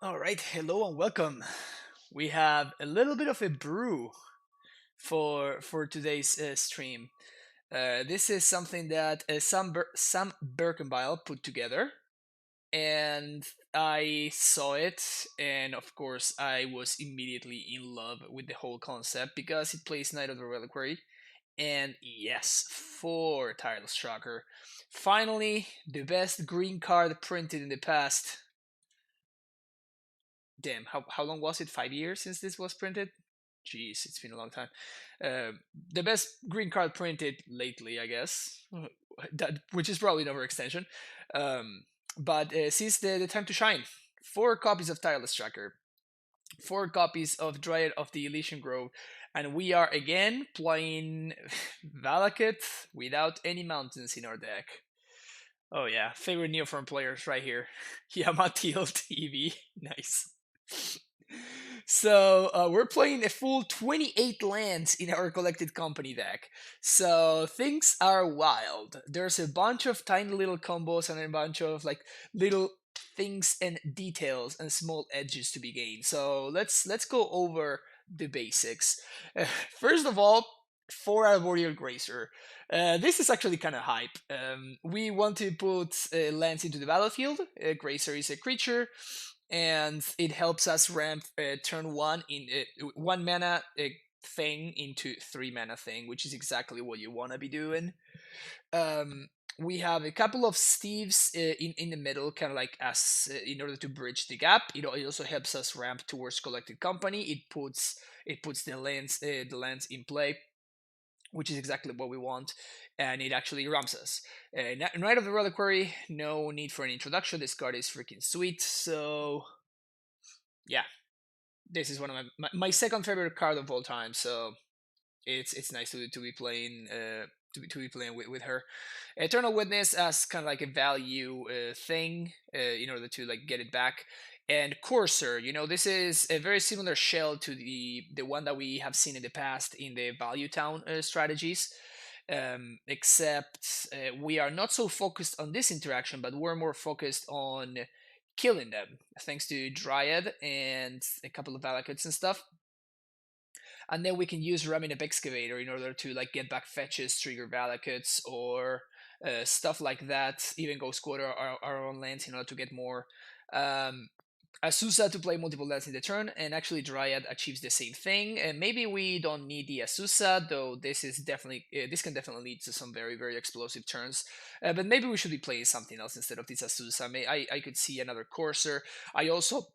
All right, hello and welcome. We have a little bit of a brew for today's stream. This is something that Sam Birkenbile put together, and I saw it, and of course I was immediately in love with the whole concept because it plays Knight of the Reliquary, and yes, for Tireless Tracker. Finally, the best green card printed in the past. Damn, how long was it? 5 years since this was printed? Jeez, it's been a long time. Uh, the best green card printed lately, I guess. That, which is probably an overextension. But since the time to shine, 4 copies of Tireless Tracker, 4 copies of Dryad of the Elysian Grove, and we are again playing Valuekut without any mountains in our deck. Oh yeah, favorite Neoform players right here. Yamatil TV, nice. So we're playing a full 28 lands in our collected company deck. So things are wild. There's a bunch of tiny little combos and a bunch of like little things and details and small edges to be gained. So let's go over the basics. Uh, First of all, 4 Arboreal Grazer. This is actually kind of hype. We want to put lands into the battlefield. Grazer is a creature and it helps us ramp turn 1 in 1 mana thing into 3 mana thing, which is exactly what you want to be doing. um, we have a couple of Steves in the middle, kind of like as in order to bridge the gap. It also helps us ramp towards collected company. It puts the lands in play, which is exactly what we want, and it actually ramps us. Knight of the Reliquary, no need for an introduction. This card is freaking sweet. So yeah, this is one of my second favorite card of all time. So it's nice to be playing to be playing with her. Eternal Witness as kind of like a value thing in order to like get it back. And Courser, this is a very similar shell to the one that we have seen in the past in the Value Town strategies. Except we are not so focused on this interaction, but we're more focused on killing them, thanks to Dryad and a couple of Valuekuts and stuff. And then we can use Remnant Excavator in order to like get back fetches, trigger Valuekuts, or stuff like that. Even go squatter our own lands in order to get more. Um, Azusa to play multiple lands in the turn, and actually Dryad achieves the same thing. And maybe we don't need the Azusa, though. This can definitely lead to some very very explosive turns. But maybe we should be playing something else instead of this Azusa. I could see another Courser. I also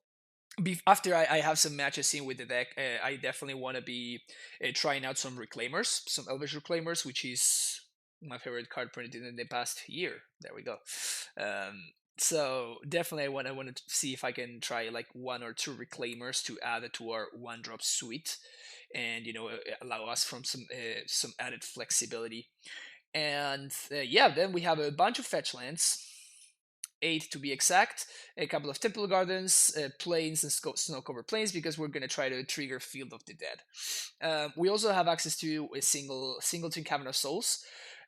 after I have some matches in with the deck, I definitely want to be trying out some Reclaimers, some Elvish Reclaimers, which is my favorite card printed in the past year. There we go. Um, so definitely, I want to see if I can try like 1 or 2 Reclaimers to add it to our 1-drop suite, and allow us from some added flexibility. And yeah, then we have a bunch of fetch lands, 8 to be exact, a couple of Temple Gardens, plains, and snow covered plains, because we're going to try to trigger Field of the Dead. We also have access to a singleton Cavern of Souls.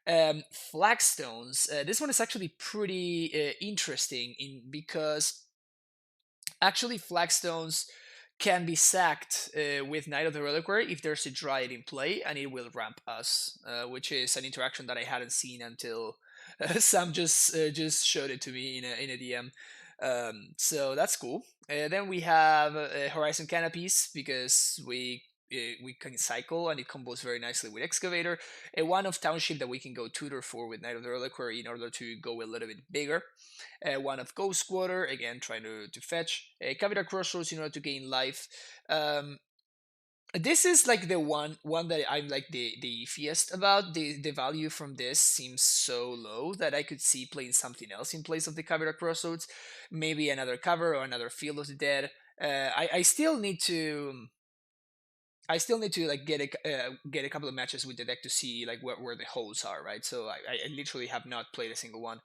Flagstones. This one is actually pretty interesting because actually flagstones can be sacked with Knight of the Reliquary if there's a Dryad in play, and it will ramp us, which is an interaction that I hadn't seen until Sam just showed it to me in a DM. So that's cool. Then we have Horizon Canopies, because we can cycle and it combos very nicely with Excavator. A one of Township that we can go tutor for with Knight of the Reliquary in order to go a little bit bigger. One of Ghost Quarter, again trying to fetch. Capital Crossroads in order to gain life. This is like the one that I'm like the iffiest about. The value from this seems so low that I could see playing something else in place of the Capital Crossroads. Maybe another cover or another Field of the Dead. I still need to. I still need to like get a couple of matches with the deck to see like where the holes are, right? So I literally have not played a single one.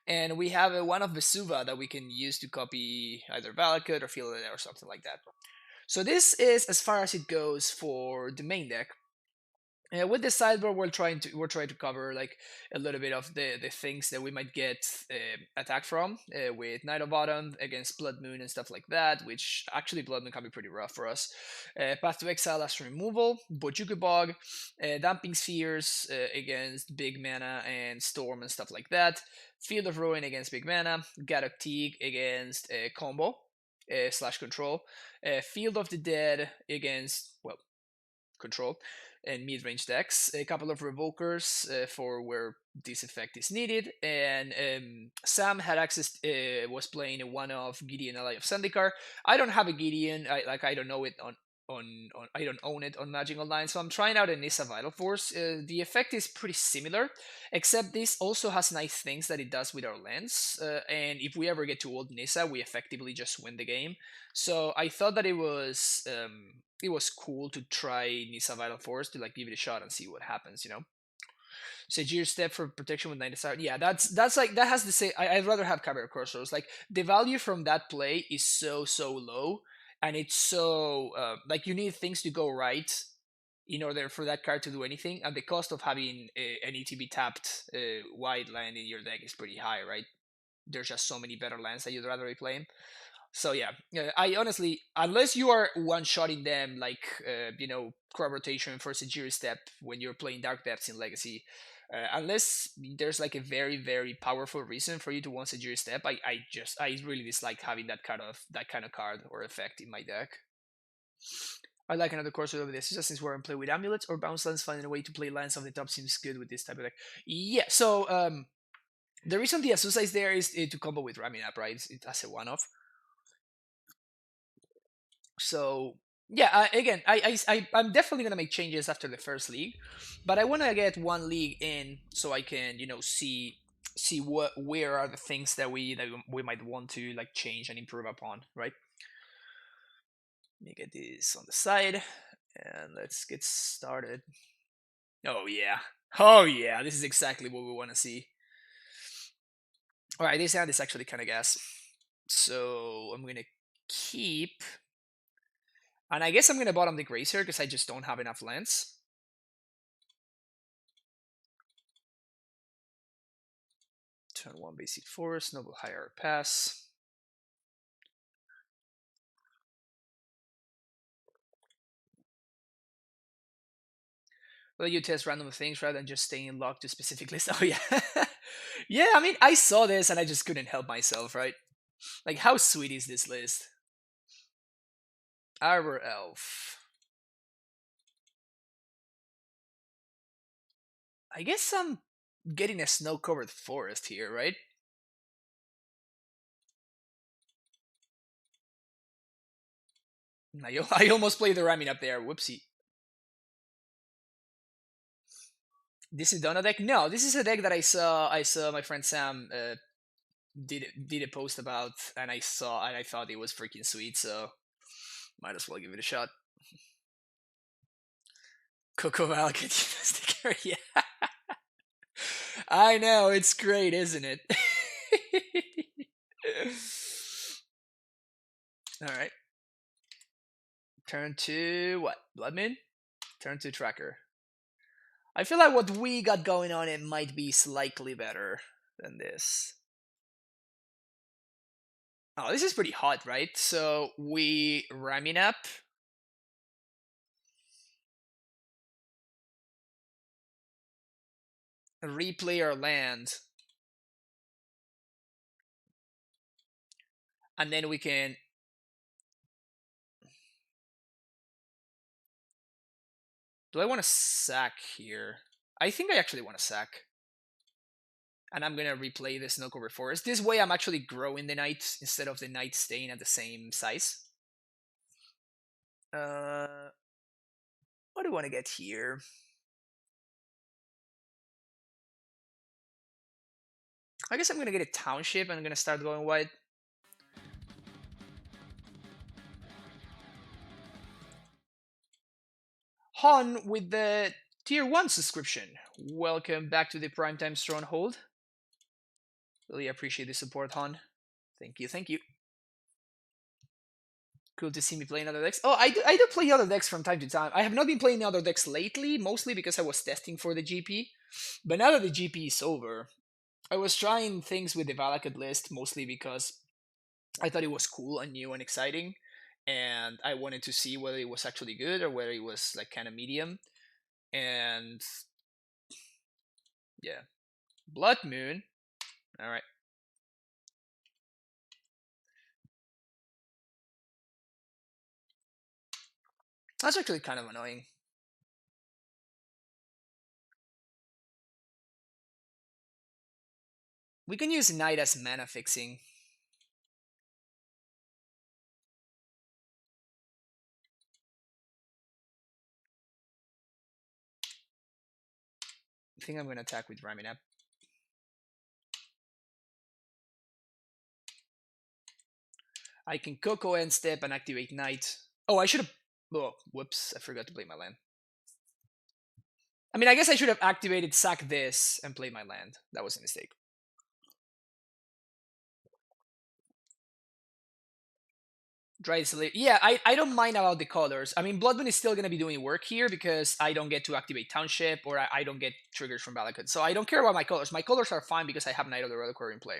And we have a one of Vesuva that we can use to copy either Valakut or Field or something like that. So this is as far as it goes for the main deck. With the sideboard, we're trying to cover like a little bit of the things that we might get attacked from with Night of Autumn against Blood Moon and stuff like that. Which actually Blood Moon can be pretty rough for us. Path to Exile as removal, Bojuku Bog, Damping Spheres against big mana and Storm and stuff like that. Field of Ruin against big mana, Gadok Teague against combo slash control, Field of the Dead against well control and mid-range decks, a couple of revokers for where this effect is needed, and Sam had access, was playing a one of Gideon Ally of Zendikar. I don't have a Gideon, I don't know it on I don't own it on Magic Online, so I'm trying out a Nissa Vital Force. The effect is pretty similar, except this also has nice things that it does with our lands, and if we ever get to old Nissa, we effectively just win the game. So I thought that it was cool to try Nissa Vital Force to like give it a shot and see what happens, you know. Sajir Step for protection with 9 star. Yeah, that's like that has the same. I'd rather have Cavalry Crossroads. Like the value from that play is so low, and it's so like you need things to go right in order for that card to do anything, and the cost of having an ETB tapped wide land in your deck is pretty high, right? There's just so many better lands that you'd rather be playing. So yeah, I honestly, unless you are one-shotting them like crop rotation for Sajiri Step when you're playing Dark Depths in Legacy, unless there's like a very powerful reason for you to want Sajiri Step, I really dislike having that kind of card or effect in my deck. I like another course over this. Just since we're in play with amulets or bounce lands, finding a way to play lands off the top seems good with this type of deck. Yeah, so the reason the Azusa is there is to combo with Ramming Up, right? It's as a one-off. So yeah, again, I'm definitely gonna make changes after the first league, but I want to get one league in so I can see where are the things that we might want to like change and improve upon, right? Let me get this on the side and let's get started. Oh yeah, oh yeah, this is exactly what we want to see. All right, this hand is actually kind of gas, so I'm gonna keep. And I guess I'm going to bottom the Grazer because I just don't have enough lands. Turn 1 basic forest, noble higher pass. Well, you test random things rather than just staying locked to specific lists. Oh yeah. Yeah, I mean, I saw this and I just couldn't help myself, right? Like, how sweet is this list? Arbor Elf. I guess I'm getting a snow-covered forest here, right? I almost played the ramming up there. Whoopsie. This is Donna deck? No, this is a deck that I saw my friend Sam did a post about, and I thought it was freaking sweet, so might as well give it a shot. CoCo Valuekut sticker, yeah. I know, it's great, isn't it? Alright. Turn to what? Blood Moon? Turn to Tracker. I feel like what we got going on, it might be slightly better than this. Oh, this is pretty hot, right? So we ramming up. Replay our land. And then we can. Do I want to sack here? I think I actually want to sack. And I'm gonna replay the Snowcover Forest. This way I'm actually growing the knight instead of the knight staying at the same size. What do I want to get here? I guess I'm gonna get a township and I'm gonna start going wide. Han with the tier 1 subscription. Welcome back to the Primetime Stronghold. Really appreciate the support, Han. Thank you, thank you. Cool to see me playing other decks. Oh, I do play other decks from time to time. I have not been playing other decks lately, mostly because I was testing for the GP. But now that the GP is over, I was trying things with the Valuekut list, mostly because I thought it was cool and new and exciting, and I wanted to see whether it was actually good or whether it was like kind of medium. And yeah, Blood Moon. All right. That's actually kind of annoying. We can use Knight as mana fixing. I think I'm going to attack with Raminap. I can CoCo end step and activate Knight. Oh, I should have... Oh, whoops. I forgot to play my land. I mean, I guess I should have activated sack this and play my land. That was a mistake. Dryad Slate. Yeah, I don't mind about the colors. I mean, Blood Moon is still going to be doing work here because I don't get to activate Township or I don't get triggers from Valuekut. So I don't care about my colors. My colors are fine because I have Knight of the Reliquary in play.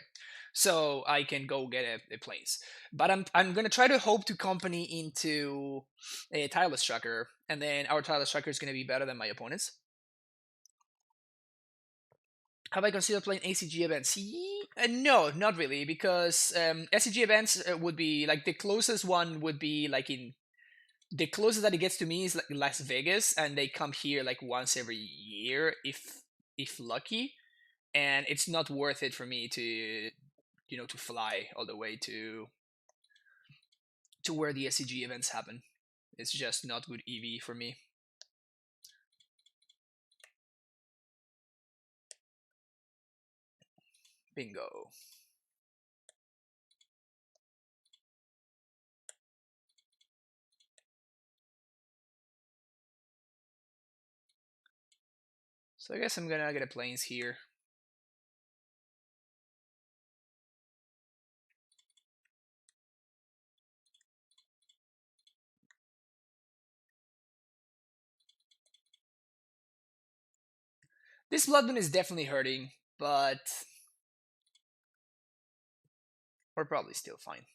So I can go get a Plains. But I'm going to try to hope to company into a Tireless Tracker. And then our Tireless Tracker is going to be better than my opponent's. Have I considered playing ACG events? No, not really, because ACG events would be like the closest one would be like in the closest that it gets to me is like Las Vegas, and they come here like once every year if lucky, and it's not worth it for me to to fly all the way to where the SCG events happen. It's just not good EV for me. Bingo. So I guess I'm gonna get a Plains here. This Blood Moon is definitely hurting, but we're probably still fine.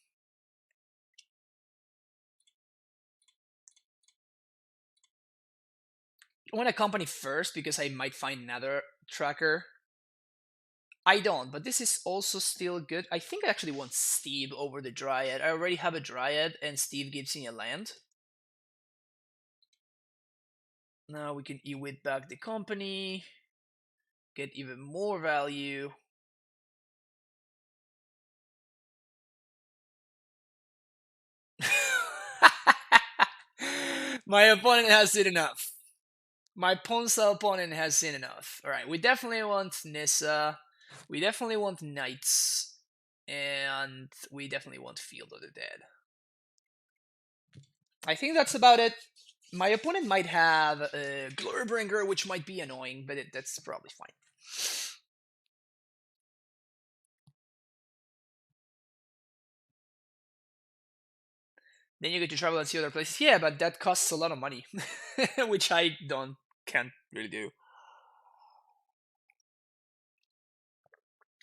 I want a company first because I might find another tracker. I don't, but this is also still good. I think I actually want Steve over the Dryad. I already have a Dryad, and Steve gives me a land. Now we can EWIT back the company, get even more value. My opponent has seen enough. My Ponza opponent has seen enough. Alright, we definitely want Nissa. We definitely want Knights. And we definitely want Field of the Dead. I think that's about it. My opponent might have a Glorybringer, which might be annoying, but that's probably fine. Then you get to travel and see other places. Yeah, but that costs a lot of money, which I can't really do.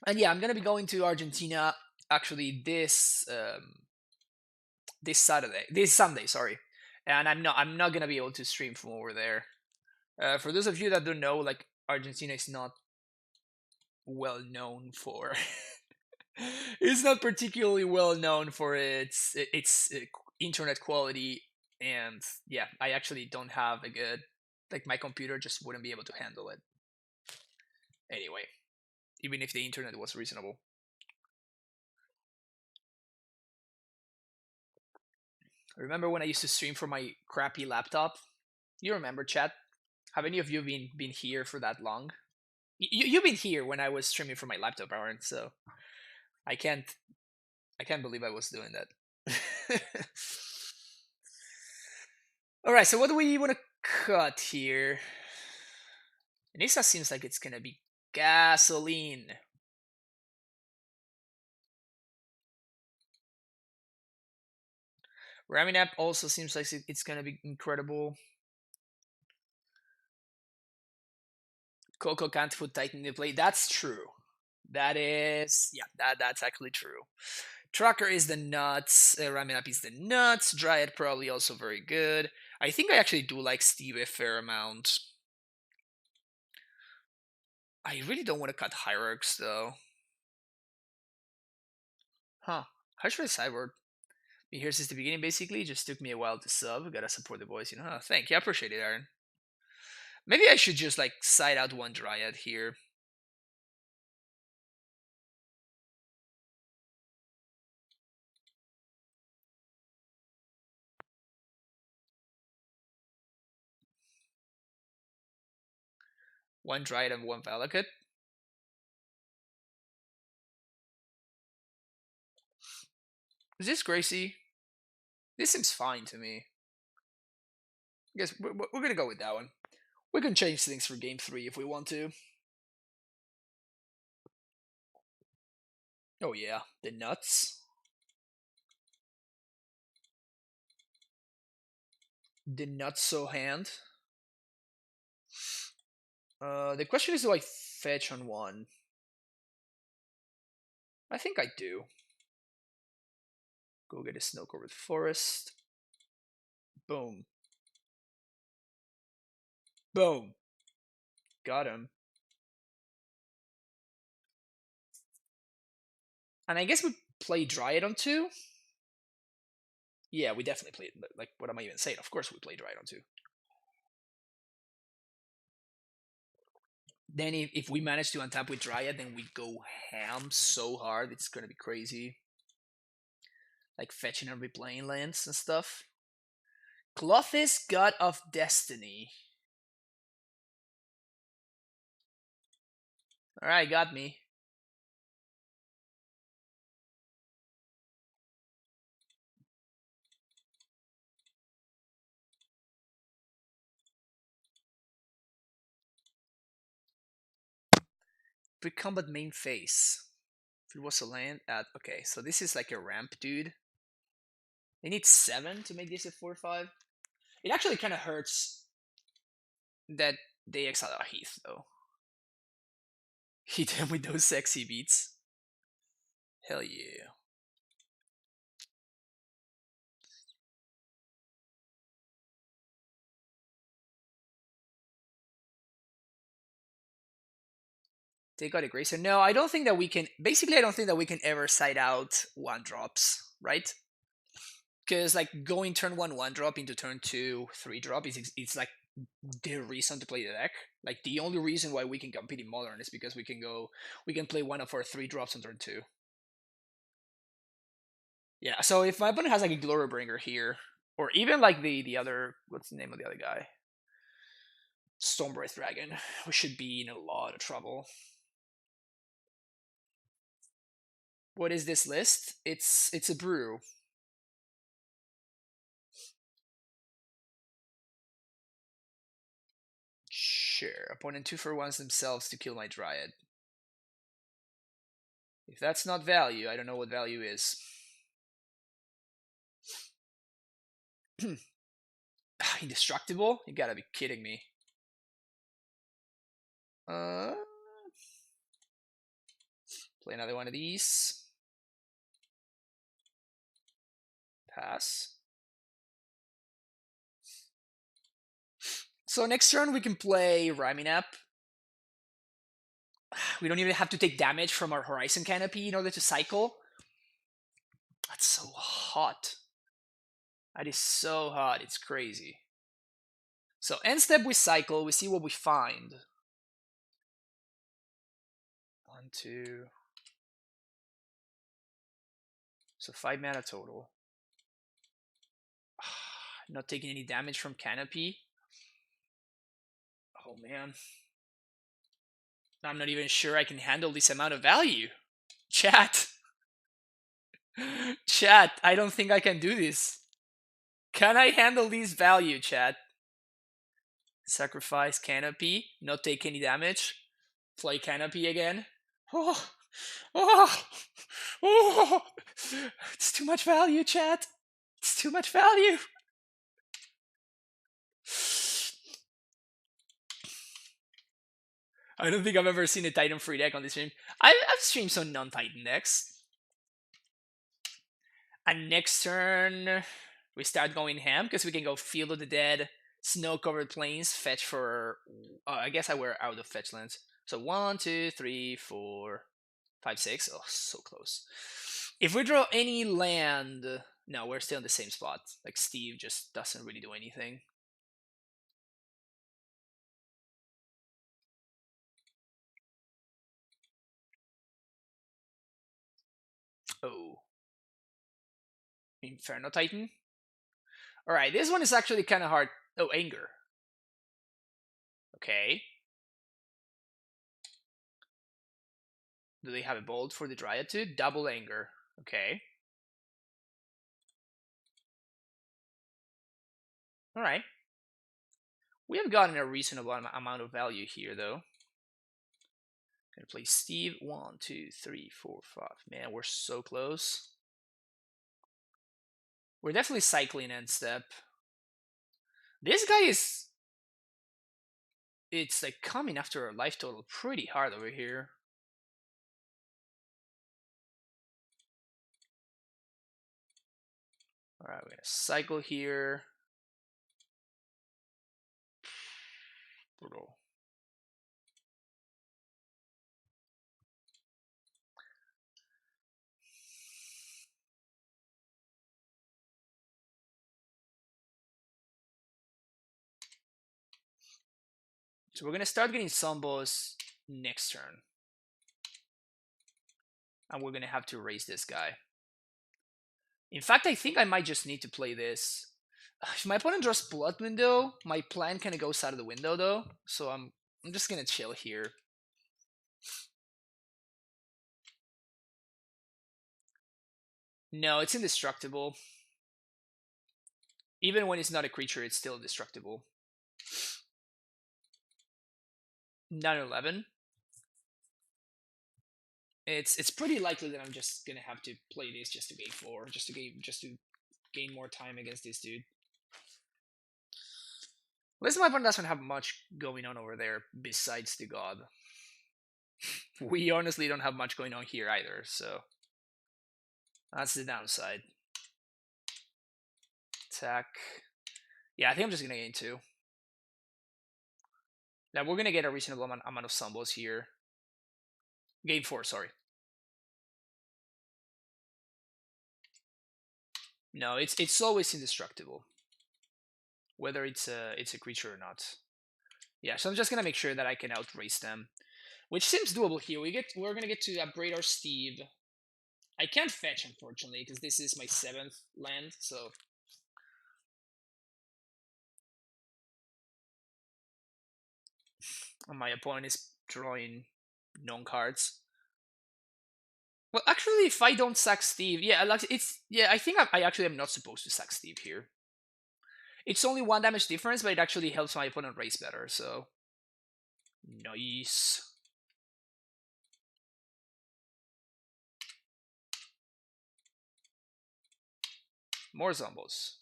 And yeah, I'm gonna be going to Argentina actually this Sunday, sorry. And I'm not gonna be able to stream from over there. For those of you that don't know, like Argentina is not well known for. It's not particularly well known for its internet quality, and yeah, I actually don't have a good like my computer just wouldn't be able to handle it. Anyway, even if the internet was reasonable. Remember when I used to stream from my crappy laptop? You remember, chat? Have any of you been here for that long? You've been here when I was streaming from my laptop, Aaron. So I can't believe I was doing that. All right, so what do we want to cut here? Nisa seems like it's gonna be gasoline. Raminap also seems like it's gonna be incredible. CoCo can't put Titan into play. That's true. That is, yeah, that's actually true. Tracker is the nuts. Raminap is the nuts. Dryad probably also very good. I think I actually do like Steve a fair amount. I really don't want to cut Hierarchs though. Huh. How should I sideboard? Here since the beginning, basically. It just took me a while to sub. Gotta support the boys, you know. Oh, thank you. I appreciate it, Aaron. Maybe I should just like side out one Dryad here. One Dryad and one Valuekut. Is this Gracie? This seems fine to me. I guess we're gonna go with that one. We can change things for game 3 if we want to. Oh yeah, the nuts. The nutso hand. The question is, do I fetch on one? I think I do. Go get a snow-covered forest. Boom. Boom. Got him. And I guess we play Dryad on 2? Yeah, we definitely played. Like, what am I even saying? Of course we play Dryad on 2. Then if we manage to untap with Dryad, then we go ham so hard. It's gonna be crazy. Like fetching and replaying lands and stuff. Clothis, God of Destiny. Alright, got me. Pre-combat main phase. If it was a land at... Okay, so this is like a ramp, dude. They need 7 to make this a 4-5. It actually kind of hurts that they exile a Heath, though. Hit him with those sexy beats. Hell yeah. Take out a Grayson. No, I don't think that we can... Basically, I don't think that we can ever side out 1-drops, right? Because, like, going turn 1 drop into turn 2 3-drop it's like the reason to play the deck. Like, the only reason why we can compete in Modern is because we can play one of our 3-drops on turn 2. Yeah, so if my opponent has like a Glorybringer here, or even like the other, what's the name of the other guy? Stormbreath Dragon, we should be in a lot of trouble. What is this list? It's a brew. Sure, opponent 2-for-1s themselves to kill my Dryad. If that's not value, I don't know what value is. Indestructible? You gotta be kidding me. Play another one of these. Pass. So next turn we can play Raminap. We don't even have to take damage from our Horizon Canopy in order to cycle. That's so hot. That is so hot, it's crazy. So end step we cycle, we see what we find. 1, 2. So 5 mana total. Not taking any damage from Canopy. Oh man. I'm not even sure I can handle this amount of value. Chat. Chat, I don't think I can do this. Can I handle this value, chat? Sacrifice Canopy, not take any damage. Play Canopy again. Oh, oh, oh. It's too much value, chat. It's too much value. I don't think I've ever seen a Titan free deck on this stream. I've streamed some non-Titan decks. And next turn, we start going ham because we can go Field of the Dead, Snow-Covered Plains, fetch for. I guess I were out of fetch lands. So 1, 2, 3, 4, 5, 6. Oh, so close. If we draw any land, no, we're still in the same spot. Like Steve just doesn't really do anything. Oh. Inferno Titan. Alright, this one is actually kind of hard. Oh, Anger. Okay. Do they have a bold for the Dryad too? Double Anger. Okay. Alright. We have gotten a reasonable amount of value here, though. Gonna play Steve. 1, 2, 3, 4, 5. Man, we're so close. We're definitely cycling end step. This guy is. It's like coming after our life total pretty hard over here. Alright, we're gonna cycle here. Brutal. So we're gonna start getting Sumbos next turn. And we're gonna have to raise this guy. In fact, I think I might just need to play this. If my opponent draws Blood Moon, though, my plan kind of goes out of the window, though. So I'm just gonna chill here. No, it's indestructible. Even when it's not a creature, it's still indestructible. 9/11. It's pretty likely that I'm just gonna have to play this just to gain 4, just to gain more time against this dude. Listen, my opponent doesn't have much going on over there besides the god. We honestly don't have much going on here either, so that's the downside. Attack. Yeah, I think I'm just gonna gain 2. Now we're gonna get a reasonable amount of Sumbos here. Gain 4, sorry. No, it's always indestructible, whether it's a creature or not. Yeah, so I'm just gonna make sure that I can outrace them, which seems doable here. We're gonna get to upgrade our Steve. I can't fetch, unfortunately, because this is my 7th land, so. And my opponent is drawing non-cards. Well, actually, if I don't sack Steve, yeah, I think I actually am not supposed to sack Steve here. It's only 1 damage difference, but it actually helps my opponent race better, so. Nice. More Zombos.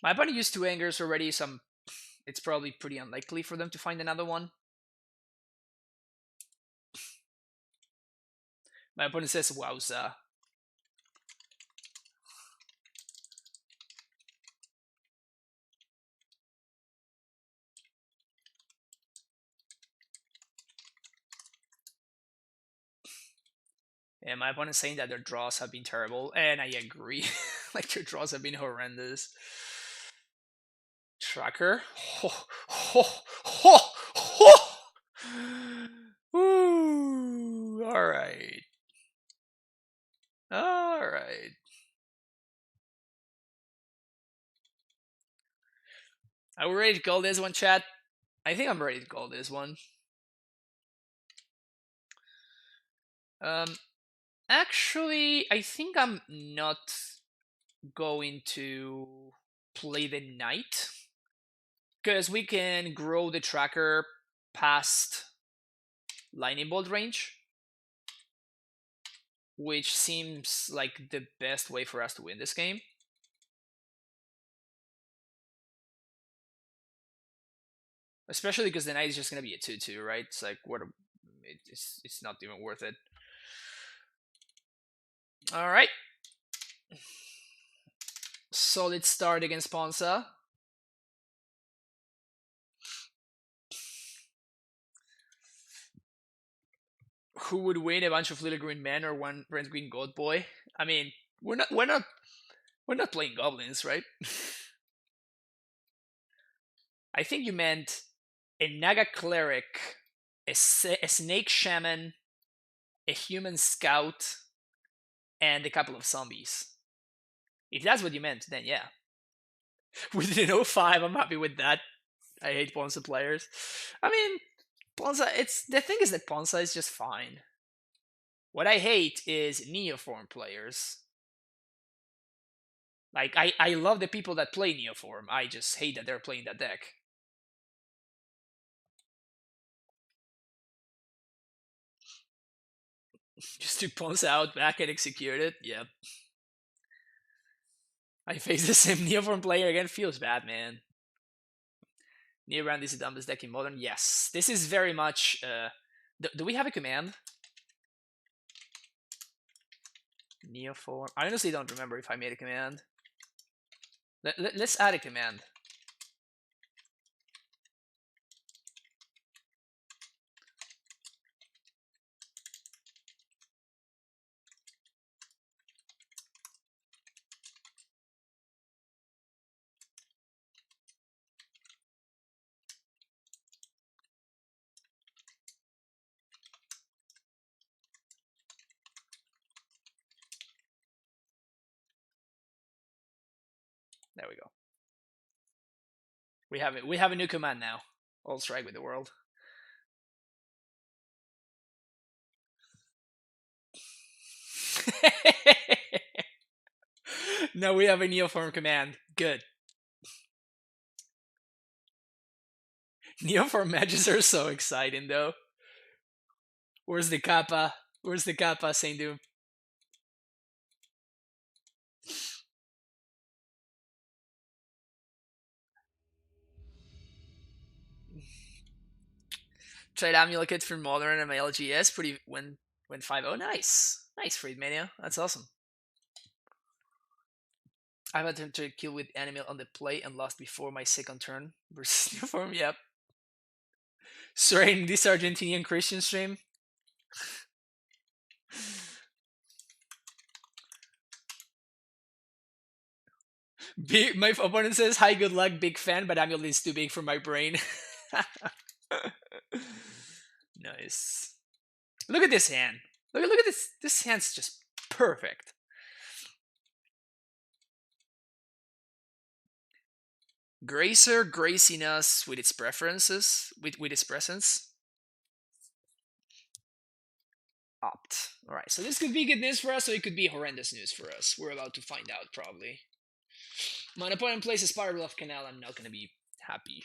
My opponent used 2 Angers already, so it's probably pretty unlikely for them to find another one. My opponent says, wowza. And my opponent's saying that their draws have been terrible, and I agree. Like, their draws have been horrendous. Tracker. Ho, ho, ho, ho. Ooh, alright. Alright. Are we ready to call this one, chat? I think I'm ready to call this one. Actually, I think I'm not going to play the knight, because we can grow the tracker past lightning bolt range, which seems like the best way for us to win this game. Especially because the knight is just going to be a 2-2, right? It's like, what? It's not even worth it. All right. Solid start against Ponza. Who would win, a bunch of little green men or one red green goat boy? I mean, we're not playing goblins, right? I think you meant a Naga cleric, a snake shaman, a human scout, and a couple of zombies. If that's what you meant, then yeah. With an 05, I'm happy with that. I hate Ponza players. I mean, Ponza, the thing is that Ponza is just fine. What I hate is Neoform players. Like, I love the people that play Neoform. I just hate that they're playing that deck. Just took Ponza out, back and execute it. Yep. I face the same Neoform player again. Feels bad, man. Neobrand is the dumbest deck in Modern. Yes. This is very much... do we have a command? Neoform. I honestly don't remember if I made a command. Let's add a command. There we go. We have it. We have a new command now. All strike with the world. Now we have a Neoform command. Good. Neoform matches are so exciting, though. Where's the Kappa? Where's the Kappa, Saint Doom? Tried Amulet for Modern and my LGS. Pretty went 5-0. Nice. Nice, Freedmania. That's awesome. I've attempted to kill with Animal on the play and lost before my second turn versus Neoform. Yep. Sorry, in this Argentinian Christian stream. My opponent says, "Hi, good luck, big fan, but Amulet is too big for my brain." Nice. Look at this hand. Look at this. This hand's just perfect. Gracer gracing us with its preferences, with its presence. Opt. Alright, so this could be good news for us, or it could be horrendous news for us. We're about to find out, probably. My opponent plays a Spiral of Canal, I'm not gonna be happy.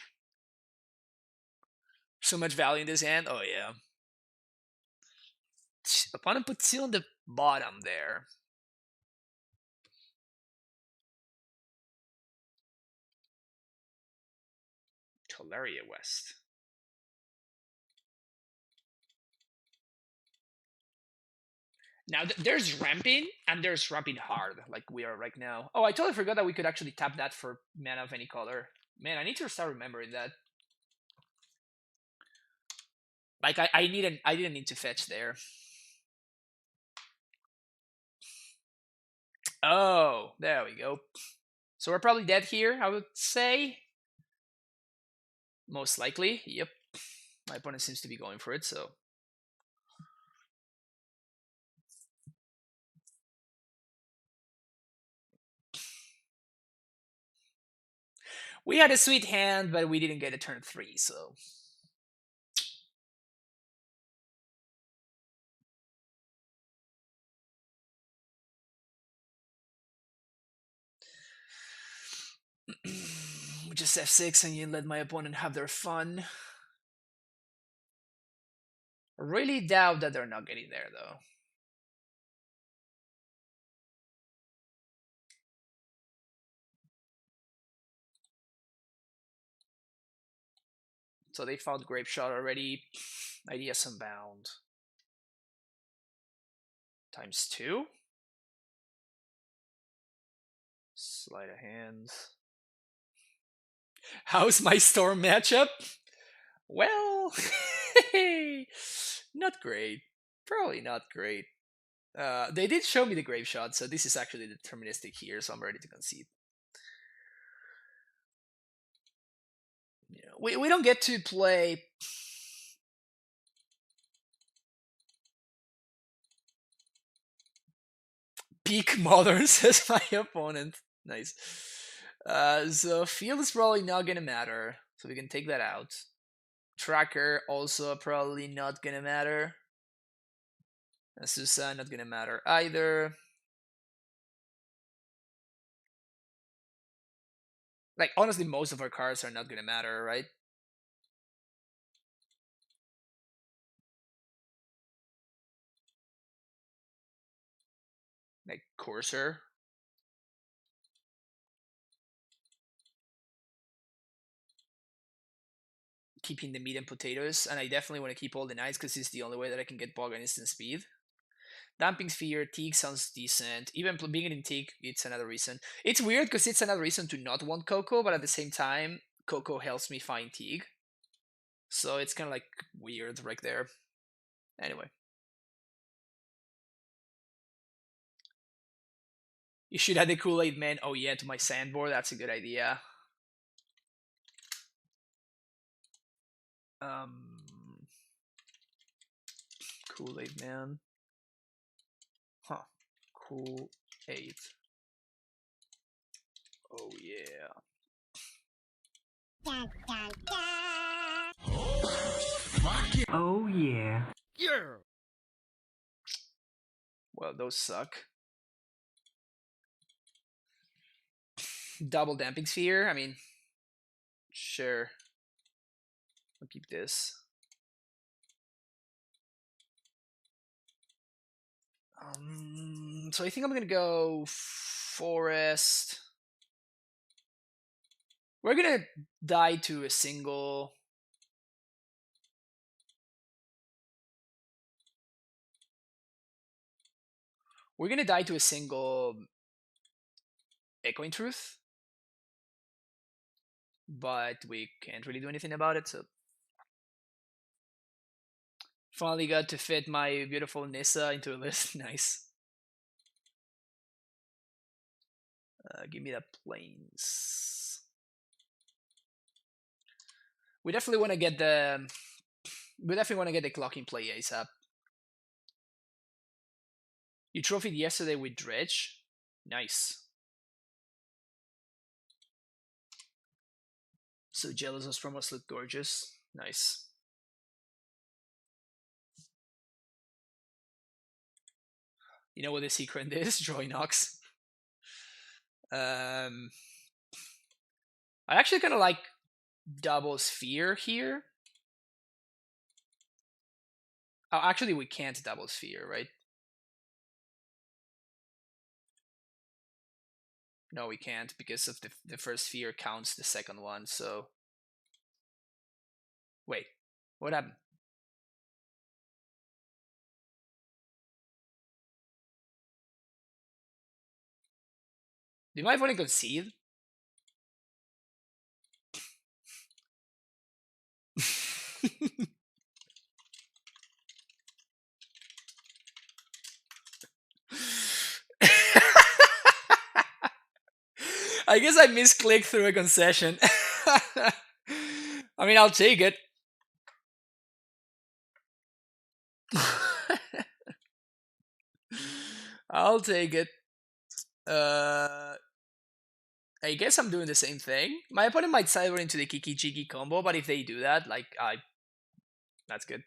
So much value in this hand? Oh yeah. Opponent puts Seal on the bottom there. Tolaria West. Now there's ramping and there's ramping hard, like we are right now. Oh, I totally forgot that we could actually tap that for mana of any color. Man, I need to start remembering that. Like I didn't need to fetch there. Oh, there we go. So we're probably dead here, I would say. Most likely, yep. My opponent seems to be going for it, so. We had a sweet hand, but we didn't get a turn 3, so. Just F6 and you let my opponent have their fun. Really doubt that they're not getting there, though. So they found Grape Shot already. Ideas Unbound. ×2. Sleight of hand. How's my Storm matchup? Well, not great. Probably not great. They did show me the Grave Shot, so this is actually deterministic here, so I'm ready to concede. We don't get to play peak modern, says my opponent. Nice. So field is probably not gonna matter, so we can take that out. Tracker also probably not gonna matter. Asusa not gonna matter either. Like honestly, most of our cards are not gonna matter, right? Like Courser. Keeping the meat and potatoes, and I definitely want to keep all the knights because it's the only way that I can get Bog and instant speed. Damping Sphere, Teak sounds decent. Even being in Teak, it's another reason. It's weird because it's another reason to not want CoCo, but at the same time, CoCo helps me find Teak. So it's kind of like weird right there. Anyway. You should add the Kool-Aid Man, oh yeah, to my sandboard. That's a good idea. Kool-Aid Man. Huh. Kool-Aid. Oh yeah. Oh yeah. Yeah. Well, those suck. Double Damping Sphere. I mean, sure. I'll keep this. So I think I'm gonna go Forest. We're gonna die to a single. We're gonna die to a single Echoing Truth, but we can't really do anything about it. So finally got to fit my beautiful Nissa into a list. Nice. Give me the planes. We definitely want to get the. We definitely want to get the clocking play ASAP. You trophied yesterday with Dredge. Nice. So jealous of promos look gorgeous. Nice. You know what the secret is? Drawing Ox. I actually kind of like double sphere here. Oh, actually, we can't double sphere, right? No, we can't because of the first sphere counts the second one. So wait, what happened? Did my opponent concede? I guess I misclicked through a concession. I mean, I'll take it. I'll take it. I guess I'm doing the same thing. My opponent might sideboard into the Kiki Jiki combo, but if they do that, like, that's good.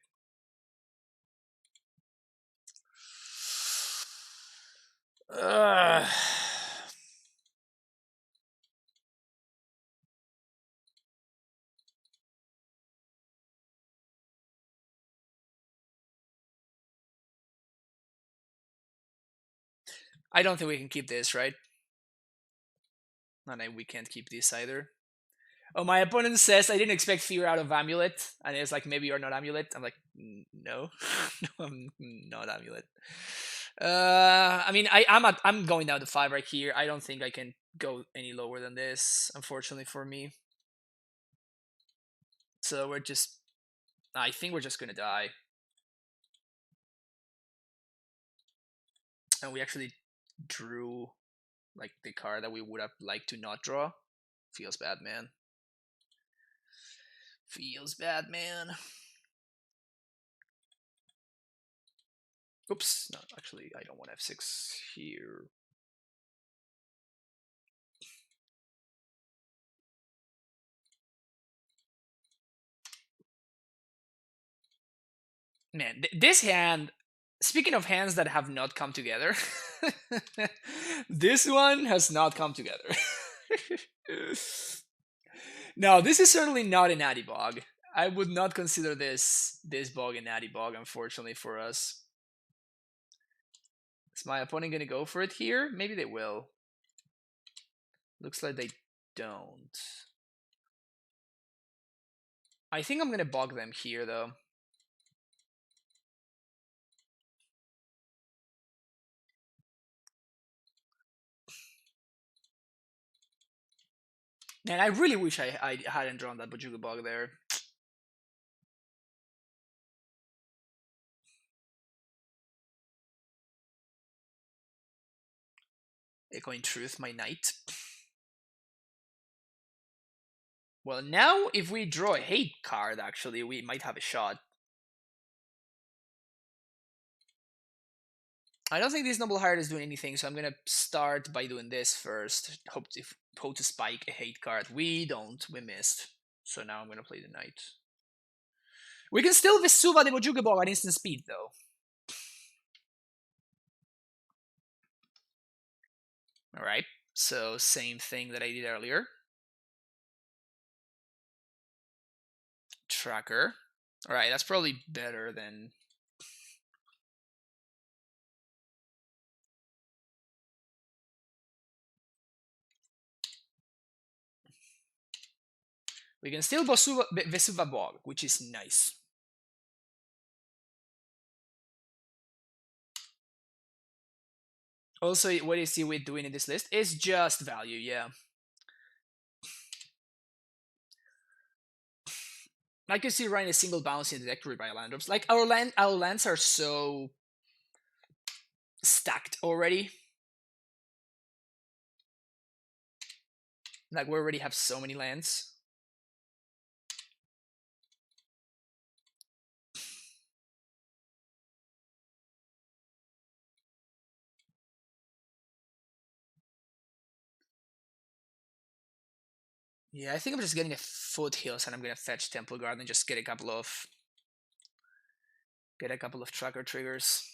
I don't think we can keep this, right? No, no, we can't keep this either. Oh, my opponent says I didn't expect fear out of Amulet, and it's like, maybe you're not Amulet. I'm like, no, no, I'm not Amulet. I mean, I'm going down to 5 right here. I don't think I can go any lower than this, unfortunately for me. So we're just, I think we're just gonna die, and we actually drew like the card that we would have liked to not draw. Feels bad, man. Feels bad, man. Oops, no, actually, I don't want F6 here. Man, this hand, speaking of hands that have not come together, this one has not come together. No, this is certainly not an Addy Bog. I would not consider this bog an Addy Bog, unfortunately for us. Is my opponent gonna go for it here? Maybe they will. Looks like they don't. I think I'm gonna bog them here though. Man, I really wish I hadn't drawn that Bojuga Bog there. Echoing Truth, my knight. Well, now if we draw a hate card, actually, we might have a shot. I don't think this Noble Heart is doing anything, so I'm gonna start by doing this first. Hope to spike a hate card. We don't. We missed. So now I'm gonna play the knight. We can still Vesuva the Bojuga Bog at instant speed, though. Alright, so same thing that I did earlier. Tracker. Alright, that's probably better than... We can still Vesuva Bog, which is nice. Also, what you see with doing in this list is just value, yeah. I can see running a single bounce in the deck by land drops. Like our lands are so stacked already. Like we already have so many lands. Yeah, I think I'm just getting a foothills and I'm gonna fetch Temple Guard and just get a couple of tracker triggers.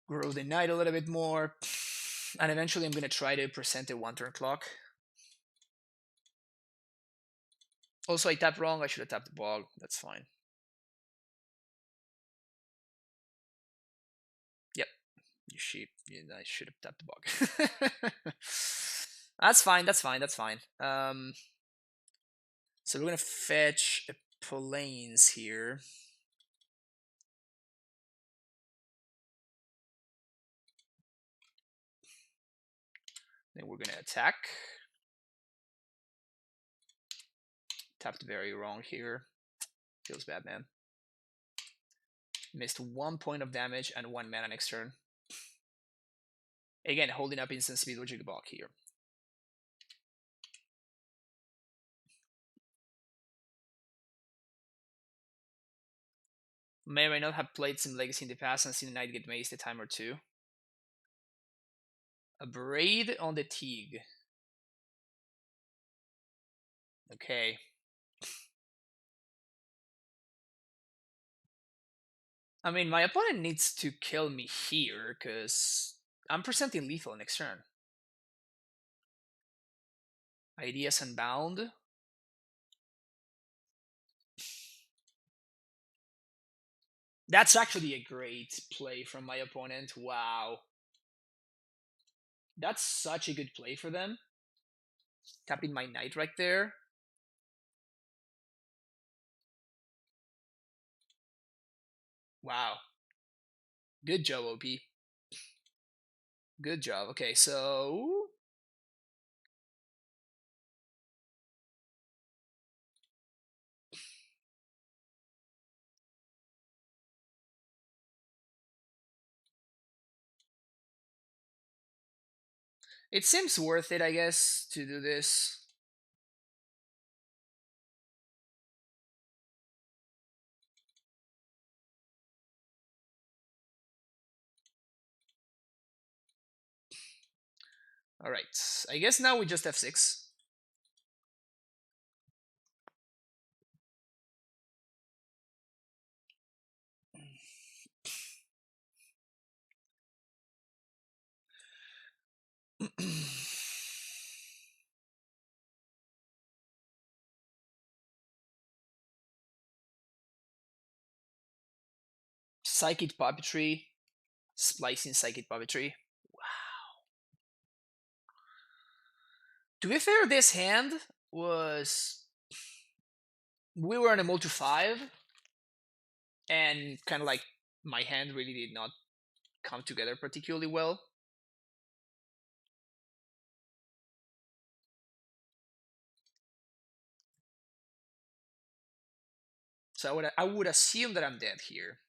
Grow the knight a little bit more. And eventually I'm gonna try to present a 1-turn clock. Also, I tapped wrong. I should have tapped the bog. That's fine. Yep. You sheep. I should have tapped the bog. That's fine. That's fine. That's fine. So we're gonna fetch a Plains here. Then we're gonna attack. Tapped very wrong here. Feels bad, man. Missed 1 point of damage and 1 mana next turn. Again, holding up instant speed with Jigabok here. May or may not have played some Legacy in the past and seen the knight get maced a time or two. A Braid on the Teague. Okay. I mean, my opponent needs to kill me here, because I'm presenting lethal next turn. Ideas Unbound. That's actually a great play from my opponent. Wow. That's such a good play for them. Tapping my knight right there. Wow. Good job, OP. Good job. Okay, so it seems worth it, I guess, to do this. All right. I guess now we just f6. Psychic puppetry, splicing psychic puppetry. To be fair, this hand was we were on a mode to 5, and kind of like my hand really did not come together particularly well. So I would assume that I'm dead here.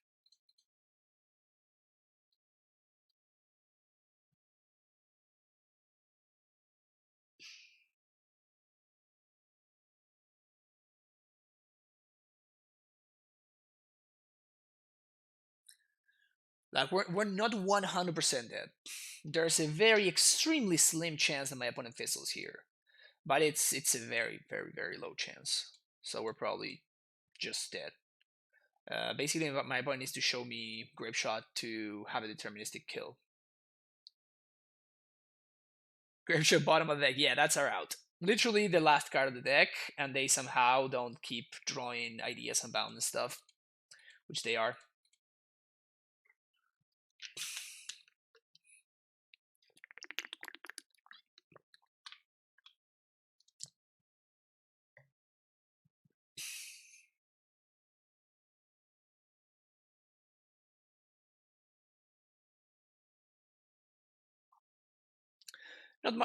Like we're not 100% dead. There's a very extremely slim chance that my opponent fizzles here, but it's a very very very low chance. So we're probably just dead. Basically, my opponent needs to show me Grape Shot to have a deterministic kill. Grape Shot bottom of the deck, yeah, that's our out. Literally the last card of the deck, and they somehow don't keep drawing ideas unbound and stuff, which they are.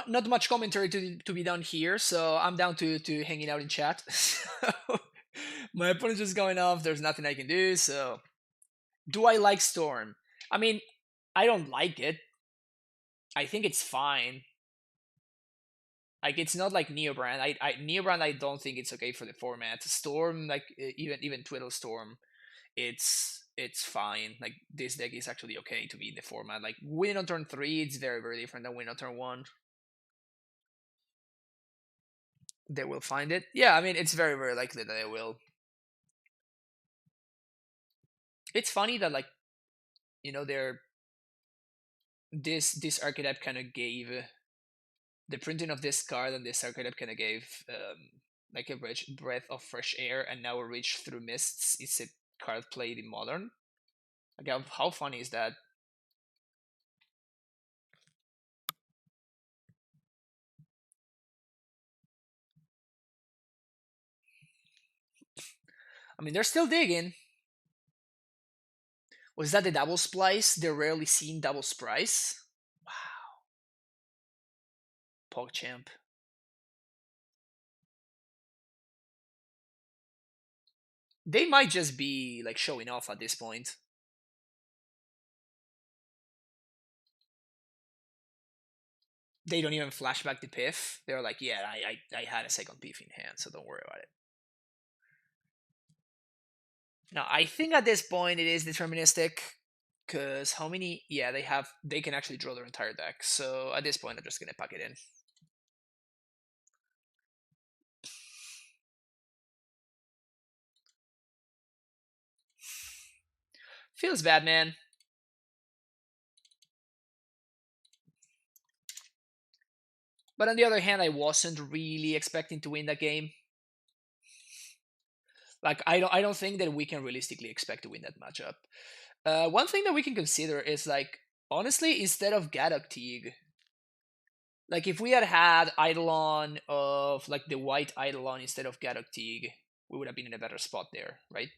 Not much commentary to be done here, so I'm down to hanging out in chat. So, my opponent's just going off. There's nothing I can do. So, do I like Storm? I mean, I don't like it. I think it's fine. Like it's not like Neobrand. Neobrand I don't think it's okay for the format. Storm, like even Twiddle Storm, it's fine. Like this deck is actually okay to be in the format. Like winning on turn 3, it's very very different than winning on turn 1. They will find it. Yeah, I mean it's very very likely that they will. It's funny that like they're this archetype kind of gave the printing of this card, and this archetype kind of gave like a rich breath of fresh air, and now a reach through mists is a card played in modern. Like how funny is that? I mean they're still digging. Was that the double splice? The rarely seen double splice? Wow. PogChamp. They might just be like showing off at this point. They don't even flashback the piff. They're like, yeah, I had a second piff in hand, so don't worry about it. Now, I think at this point it is deterministic, because how many? Yeah, they can actually draw their entire deck. So at this point, I'm just gonna pack it in. Feels bad, man. But on the other hand, I wasn't really expecting to win that game. Like I don't think that we can realistically expect to win that matchup. One thing that we can consider is like honestly, instead of Gadok Teague, like if we had had Eidolon of like the white Eidolon instead of Gadok Teague, we would have been in a better spot there, right?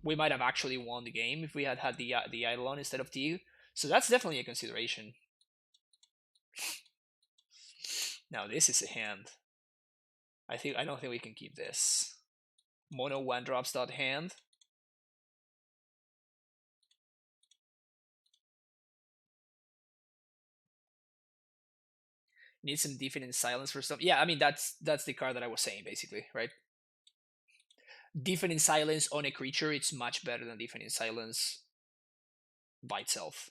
We might have actually won the game if we had had the Eidolon instead of Teague. So that's definitely a consideration. Now this is a hand. I don't think we can keep this. Mono 1-drops dot hand. Need some Deafening Silence for some. Yeah, I mean that's the card that I was saying basically, right? Deafening Silence on a creature, it's much better than Deafening Silence by itself.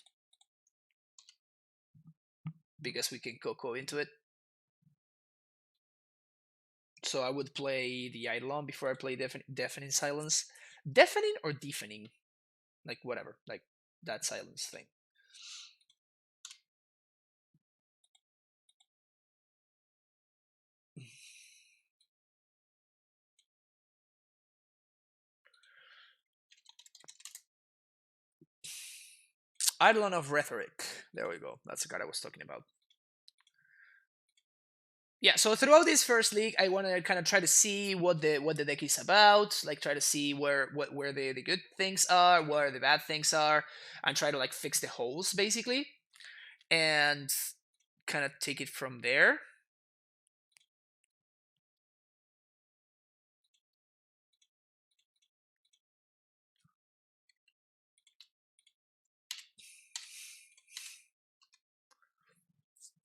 Because we can CoCo into it. So I would play the Eidolon before I play Deafening Silence. Deafening or Deafening? Like whatever, like that silence thing. Eidolon of Rhetoric. There we go. That's the card I was talking about. Yeah, so throughout this first league, I want to kind of try to see what the deck is about, like try to see where the good things are, where the bad things are, and try to like fix the holes basically, and kind of take it from there.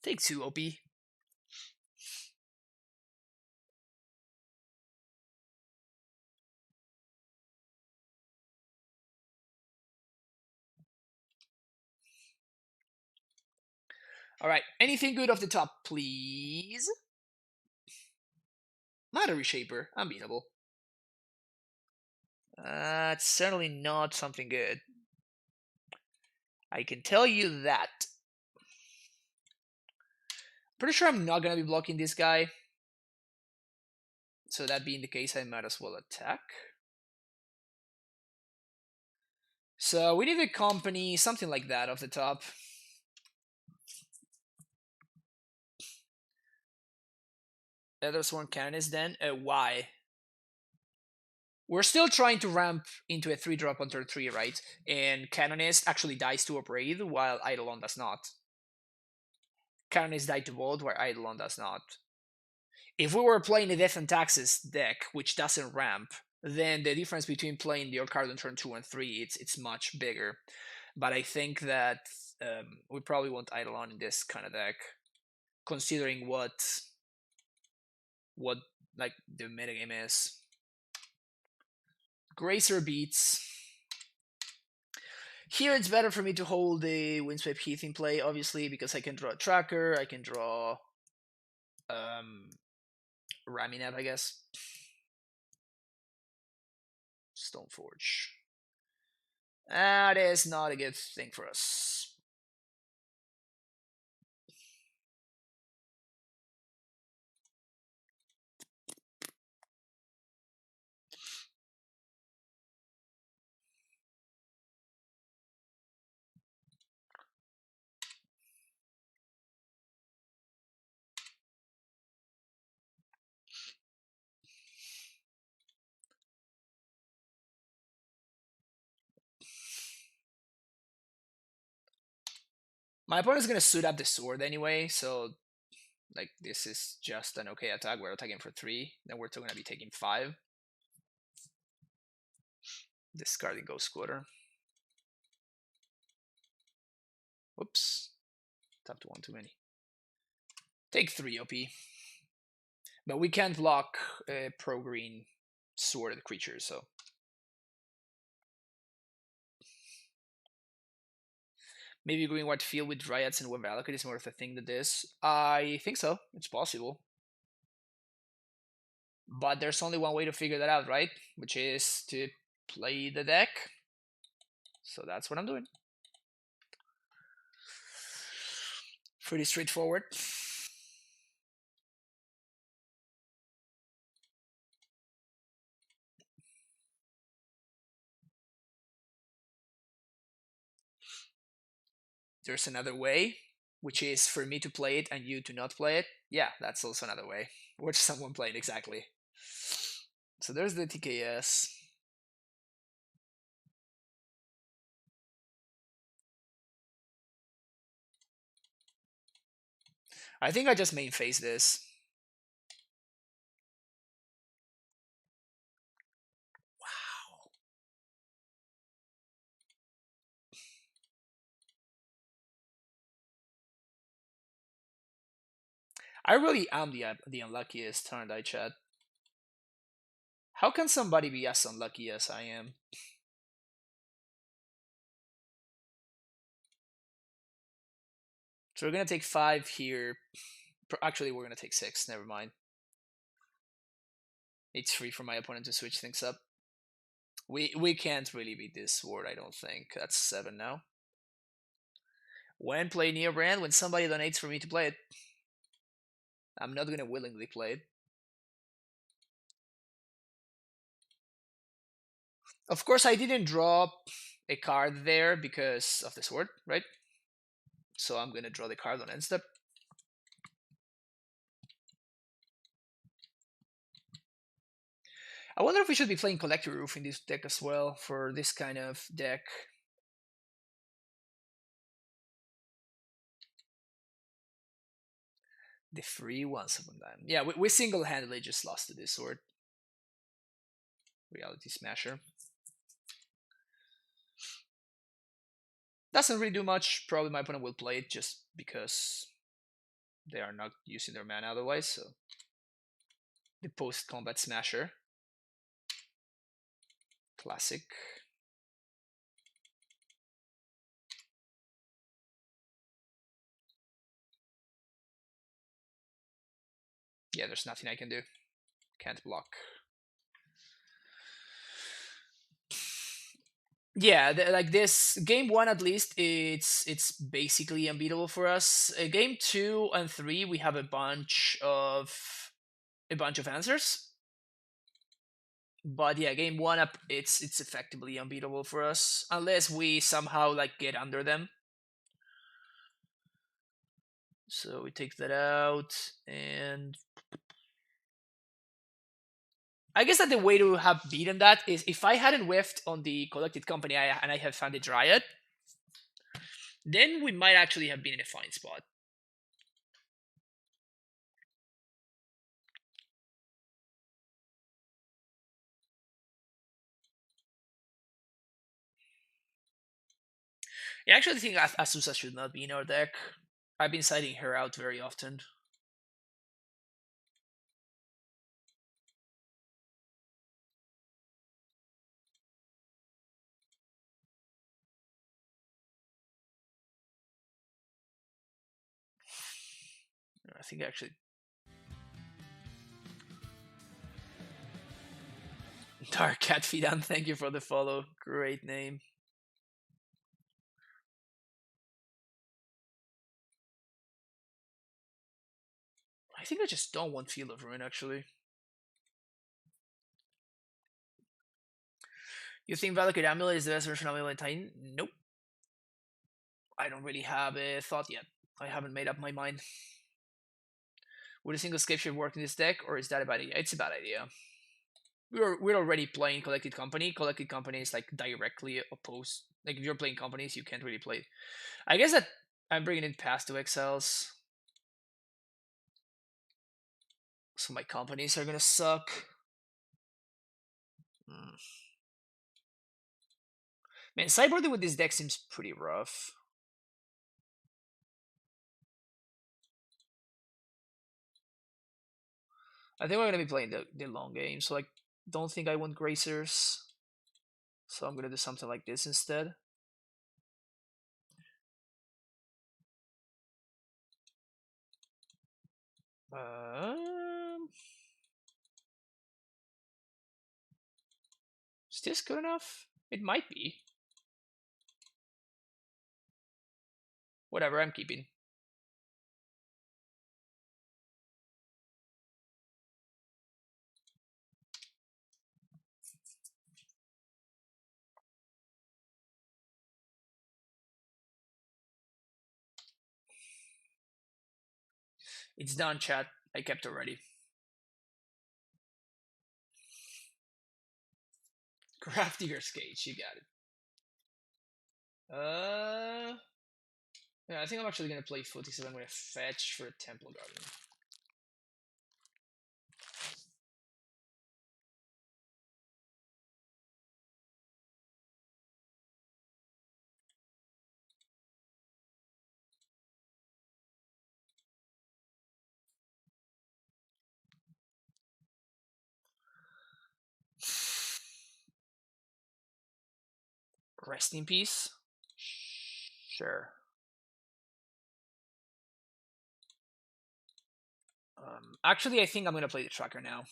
Take 2 OP. All right, anything good off the top, please? Matter Reshaper, unbeatable. It's certainly not something good. I can tell you that. Pretty sure I'm not gonna be blocking this guy. So that being the case, I might as well attack. So we need a company, something like that off the top. Eldersworn Canonist then? Why? We're still trying to ramp into a 3-drop on turn 3, right? And Canonist actually dies to Upbraid, while Eidolon does not. Canonist died to both, where Eidolon does not. If we were playing a Death and Taxes deck, which doesn't ramp, then the difference between playing your card on turn 2 and 3, it's much bigger. But I think that we probably want Eidolon in this kind of deck, considering what like the metagame is. Gracer beats. Here it's better for me to hold the Windsweep Heath in play, obviously, because I can draw a Tracker, I can draw Ramineb, I guess. Stoneforge. That is not a good thing for us. My opponent's gonna suit up the sword anyway, so like this is just an okay attack. We're attacking for 3, then we're still gonna be taking 5. Discarding Ghost Quarter. Whoops. Tapped 1 too many. Take 3 OP. But we can't block pro-green sword creatures, so. Maybe going wide field with Dryads and Valuekut is more of a thing than this. I think so. It's possible. But there's only one way to figure that out, right? Which is to play the deck. So that's what I'm doing. Pretty straightforward. there's another way, which is for me to play it and you to not play it. Yeah, that's also another way. Watch someone play it exactly. So there's the TKS. I think I just main phase this. Wow. I really am the unluckiest, aren't I, Chad? How can somebody be as unlucky as I am? So we're gonna take 5 here. Actually, we're gonna take 6. Never mind. It's free for my opponent to switch things up. We can't really beat this sword, I don't think. That's 7 now. When play near brand, when somebody donates for me to play it, I'm not gonna willingly play it. Of course, I didn't draw a card there because of the sword, right? So I'm gonna draw the card on end step. I wonder if we should be playing Collector Roof in this deck as well for this kind of deck. The free once upon a time. Yeah, we single-handedly just lost to this sword. Reality Smasher. Doesn't really do much. Probably my opponent will play it just because they are not using their mana otherwise. So the post-combat Smasher. Classic. Yeah, there's nothing I can do. Can't block. Yeah, like this game 1 at least, it's basically unbeatable for us. Game 2 and 3, we have a bunch of answers. But yeah, game 1 up, it's effectively unbeatable for us unless we somehow like get under them. So we take that out, and I guess that the way to have beaten that is if I hadn't whiffed on the collected company and I had found the Dryad, then we might actually have been in a fine spot. I actually think Asusa should not be in our deck. I've been citing her out very often. I think actually Dark Cat Fidan, thank you for the follow. Great name. I think I just don't want Field of Ruin actually. You think Valuekut Amulet is the best version of Amulet Titan? Nope. I don't really have a thought yet. I haven't made up my mind. Would a single Scapeshift work in this deck, or is that a bad idea? It's a bad idea. We're already playing Collected Company. Collected Company is like directly opposed. Like if you're playing companies, you can't really play. I guess that I'm bringing in past 2 exiles, so my companies are gonna suck. Man, sideboarding with this deck seems pretty rough. I think we're gonna be playing the long game, so like, don't think I want Gracers. So I'm gonna do something like this instead. Is this good enough? It might be. Whatever, I'm keeping. It's done, chat. I kept already. Grafdigger's Cage, you got it. Yeah, I think I'm actually gonna play footy, so I'm gonna fetch for a Temple Garden. Rest in peace. Sure. Actually, I think I'm gonna play the Tracker now,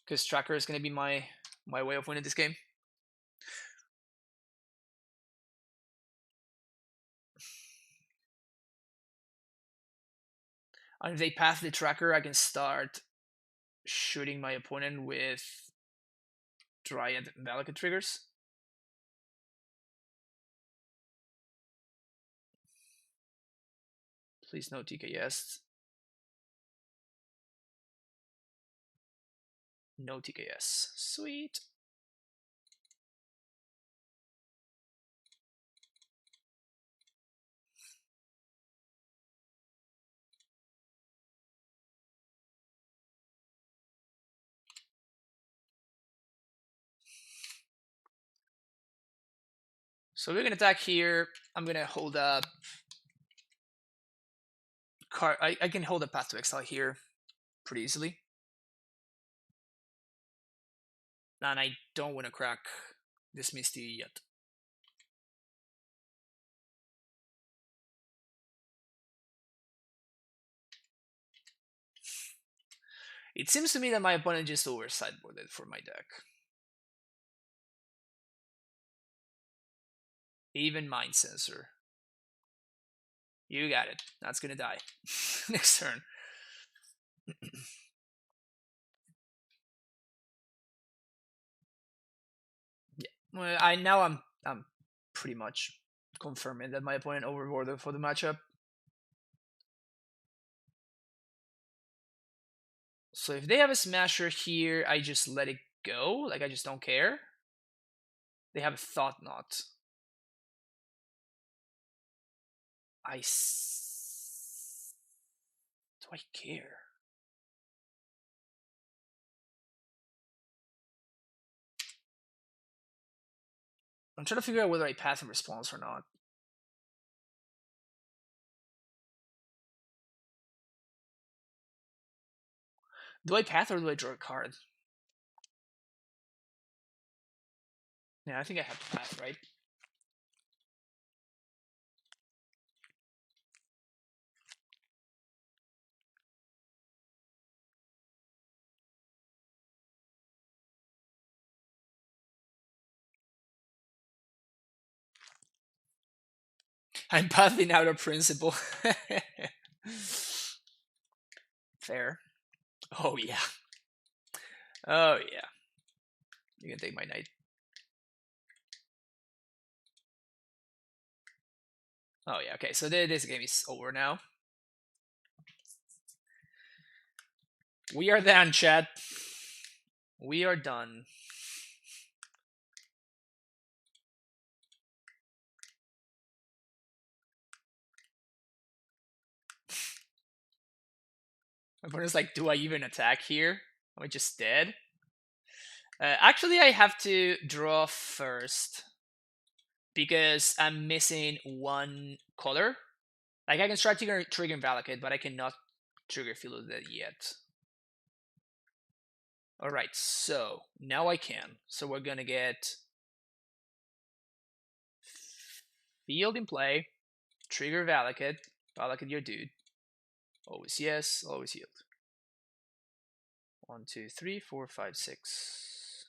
because Tracker is gonna be my way of winning this game. And if they pass the Tracker, I can start shooting my opponent with Dryad and Valuekut triggers. Please no TKS. No TKS. Sweet. So we're gonna attack here. I'm gonna hold up card. I can hold a Path to Exile here pretty easily. And I don't want to crack this Misty yet. It seems to me that my opponent just over sideboarded for my deck. Even Mind Sensor. You got it. That's gonna die. Next turn. Yeah. Well, I'm pretty much confirming that my opponent overboarded for the matchup. So if they have a Smasher here, I just let it go. Like, I just don't care. They have a Thought Knot. Do I care? I'm trying to figure out whether I pass in response or not. Do I path or do I draw a card? Yeah, I think I have to path, right? I'm pathing out of principle. Fair. Oh, yeah. Oh, yeah. You can take my knight. Oh, yeah. Okay, so this game is over now. We are done, chat. We are done. My opponent's like, do I even attack here? Am I just dead? Actually, I have to draw first because I'm missing one color. Like, I can start triggering Valuekut, but I cannot trigger Philodead yet. Alright, so now I can. So we're gonna get Field in play, trigger Valuekut, Valuekut your dude. Always yes, always yield. 1, 2, 3, 4, 5, 6.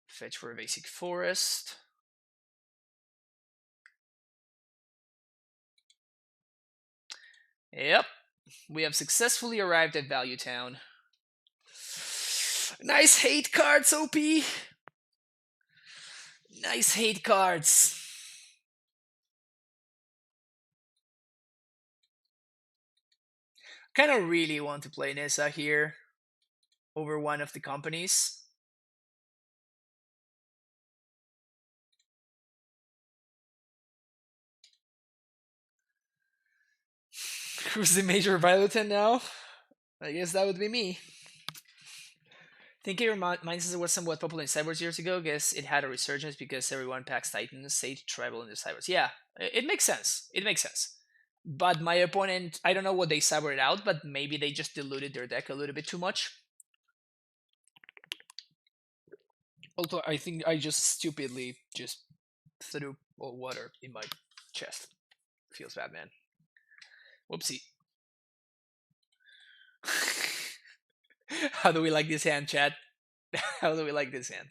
Fetch for a basic forest. Yep, we have successfully arrived at Value Town. Nice hate cards, OP. Nice hate cards. kind of really want to play Nissa here over one of the companies. Who's the major Valuekut now? I guess that would be me. Think it reminds us of what somewhat popular in Cybers years ago. Guess it had a resurgence because everyone packs Titans, Sage, Tribal, and the Cybers. Yeah, it makes sense. It makes sense. But my opponent, I don't know what they cybered out, but maybe they just diluted their deck a little bit too much. Also, I think I just stupidly just threw water in my chest. Feels bad, man. Whoopsie. How do we like this hand, chat? How do we like this hand?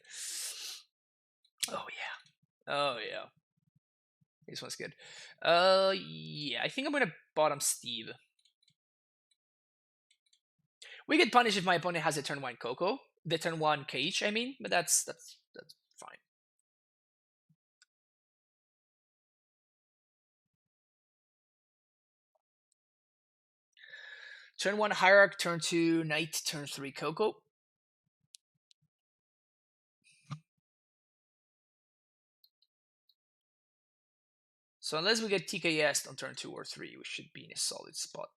Oh yeah. Oh yeah. This one's good. Yeah, I think I'm gonna bottom Steve. We get punished if my opponent has a turn 1 CoCo. The turn 1 Cage, I mean, but that's fine. Turn 1 Hierarch, turn 2 Knight, turn 3 CoCo. So unless we get TKS on turn 2 or 3, we should be in a solid spot.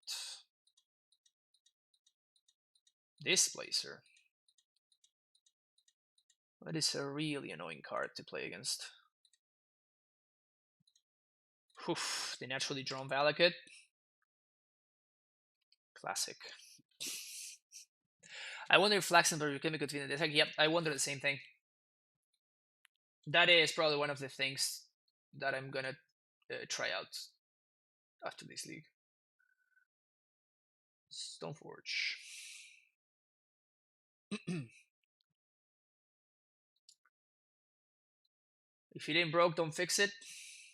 Displacer. That is a really annoying card to play against. Oof, the naturally drawn Valuekut. Classic. I wonder if Flaxenberg can be between the attack. Yep, I wonder the same thing. That is probably one of the things that I'm gonna try out after this league. Stoneforge. If it ain't broke, don't fix it.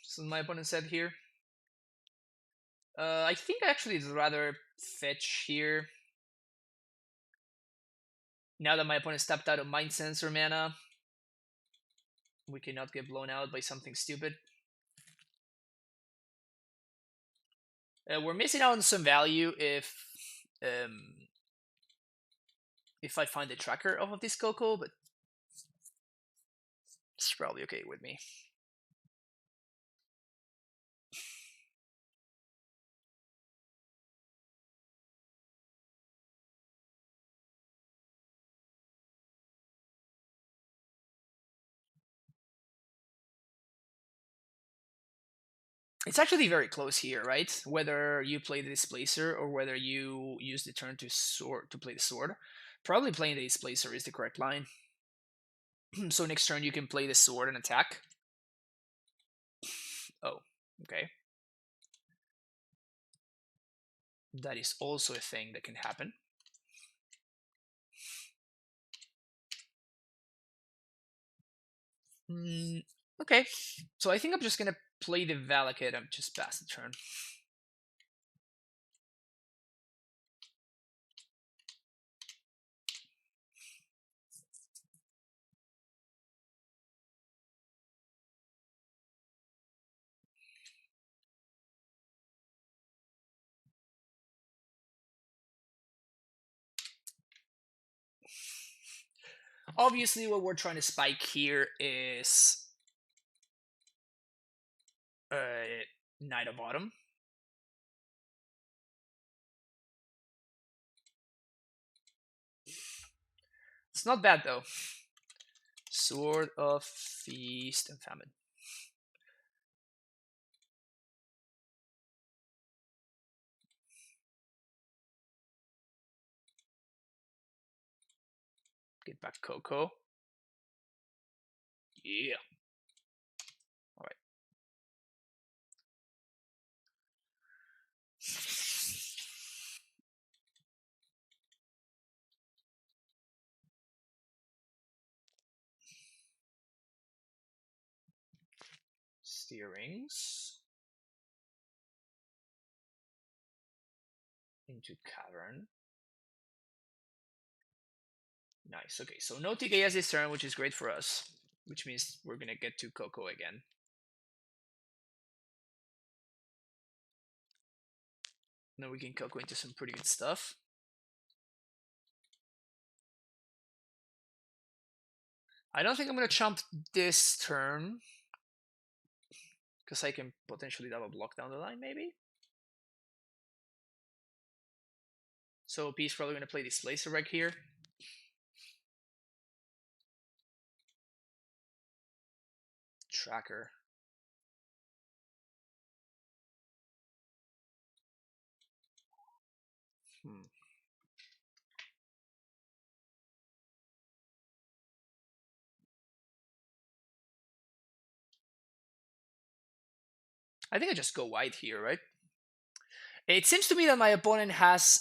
So my opponent said here. I think actually I'd rather fetch here. Now that my opponent stepped out of Mind Sensor mana, we cannot get blown out by something stupid. We're missing out on some value if I find the tracker of this CoCo, but it's probably okay with me. It's actually very close here, right? Whether you play the Displacer or whether you use the turn to play the sword. Probably playing the Displacer is the correct line. So next turn you can play the sword and attack. Oh, okay. That is also a thing that can happen. Okay, so I think I'm just gonna play the Valuekut and just pass the turn. Obviously, what we're trying to spike here is Knight of Autumn. It's not bad though. Sword of Feast and Famine. Get back CoCo. Yeah. All right. Steerings into Cavern. Nice. Okay, so no TKS this turn, which is great for us. Which means we're gonna get to CoCo again. Then we can CoCo into some pretty good stuff. I don't think I'm gonna chump this turn, because I can potentially double block down the line, maybe. So P's probably gonna play Displacer Reg here. Tracker. I think I just go white here, right? It seems to me that my opponent has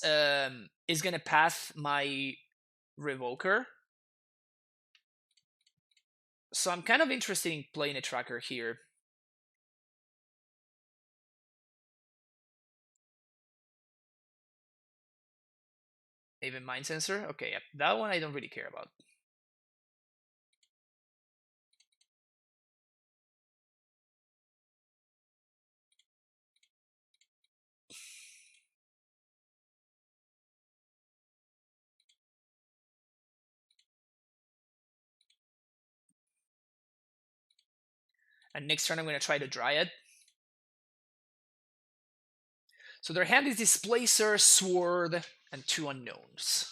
is gonna path my Revoker. So I'm kind of interested in playing a tracker here. Even Mind Sensor? Okay, yeah, that one I don't really care about. And next turn I'm going to try the Dryad. So their hand is Displacer, Sword, and 2 unknowns.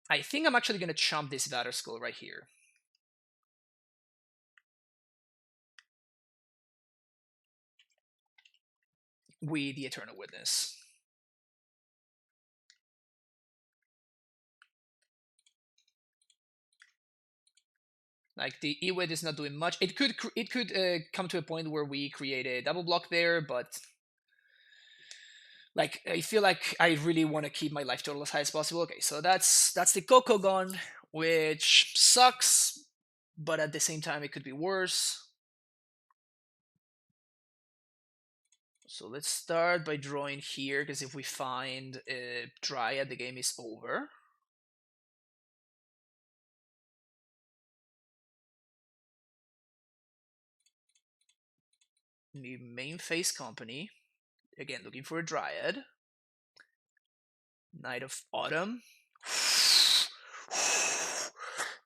I think I'm actually going to chump this Skull right here. With the Eternal Witness. Like, the E-Wit is not doing much. It could come to a point where we create a double block there, but like, I feel like I really want to keep my life total as high as possible. Okay, so that's the CoCo gone, which sucks, but at the same time it could be worse. So let's start by drawing here, because if we find a Dryad, the game is over. The main phase company. Again, looking for a Dryad. Knight of Autumn.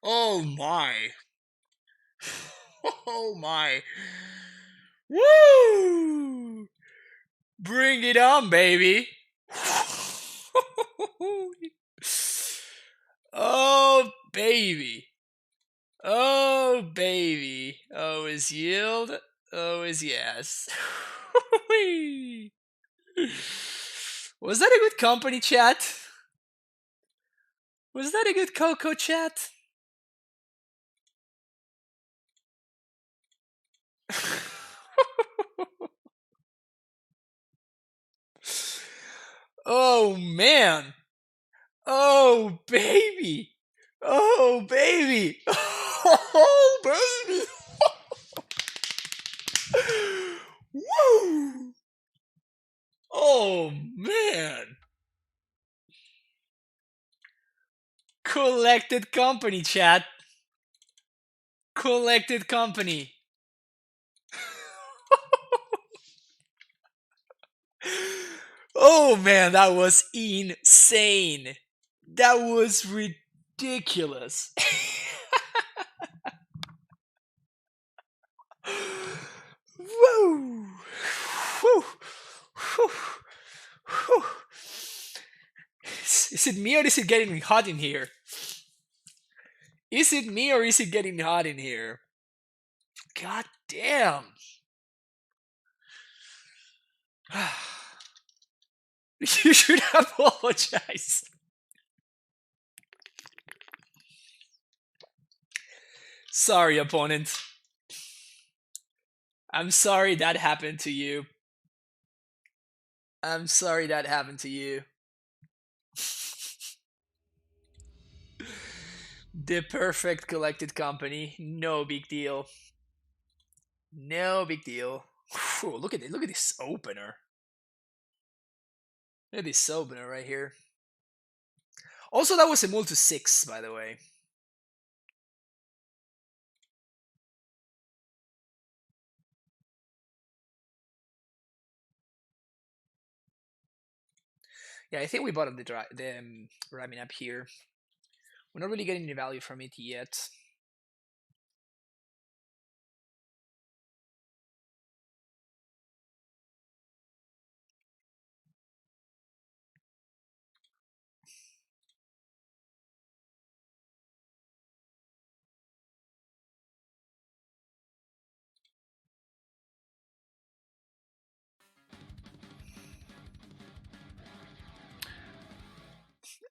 Oh my. Oh my. Woo! Bring it on, baby. Oh, baby. Oh, baby. Oh, is yield. Oh, is yes. Was that a good company, chat? Was that a good CoCo, chat? Oh, man. Oh, baby. Oh, baby. Oh, baby. Woo! Oh, man. Collected company, chat. Collected company. Oh man, that was insane. That was ridiculous. Woo! Whew. Whew. Whew. Is it me or is it getting hot in here? Is it me or is it getting hot in here? God damn. You should apologize. Sorry, opponent. I'm sorry that happened to you. I'm sorry that happened to you. The perfect collected company. No big deal. No big deal. Whew, look at it. Look at this opener. Look at this opener right here. Also, that was a move to 6, by the way. Yeah, I think we bought the ramming up here. We're not really getting any value from it yet.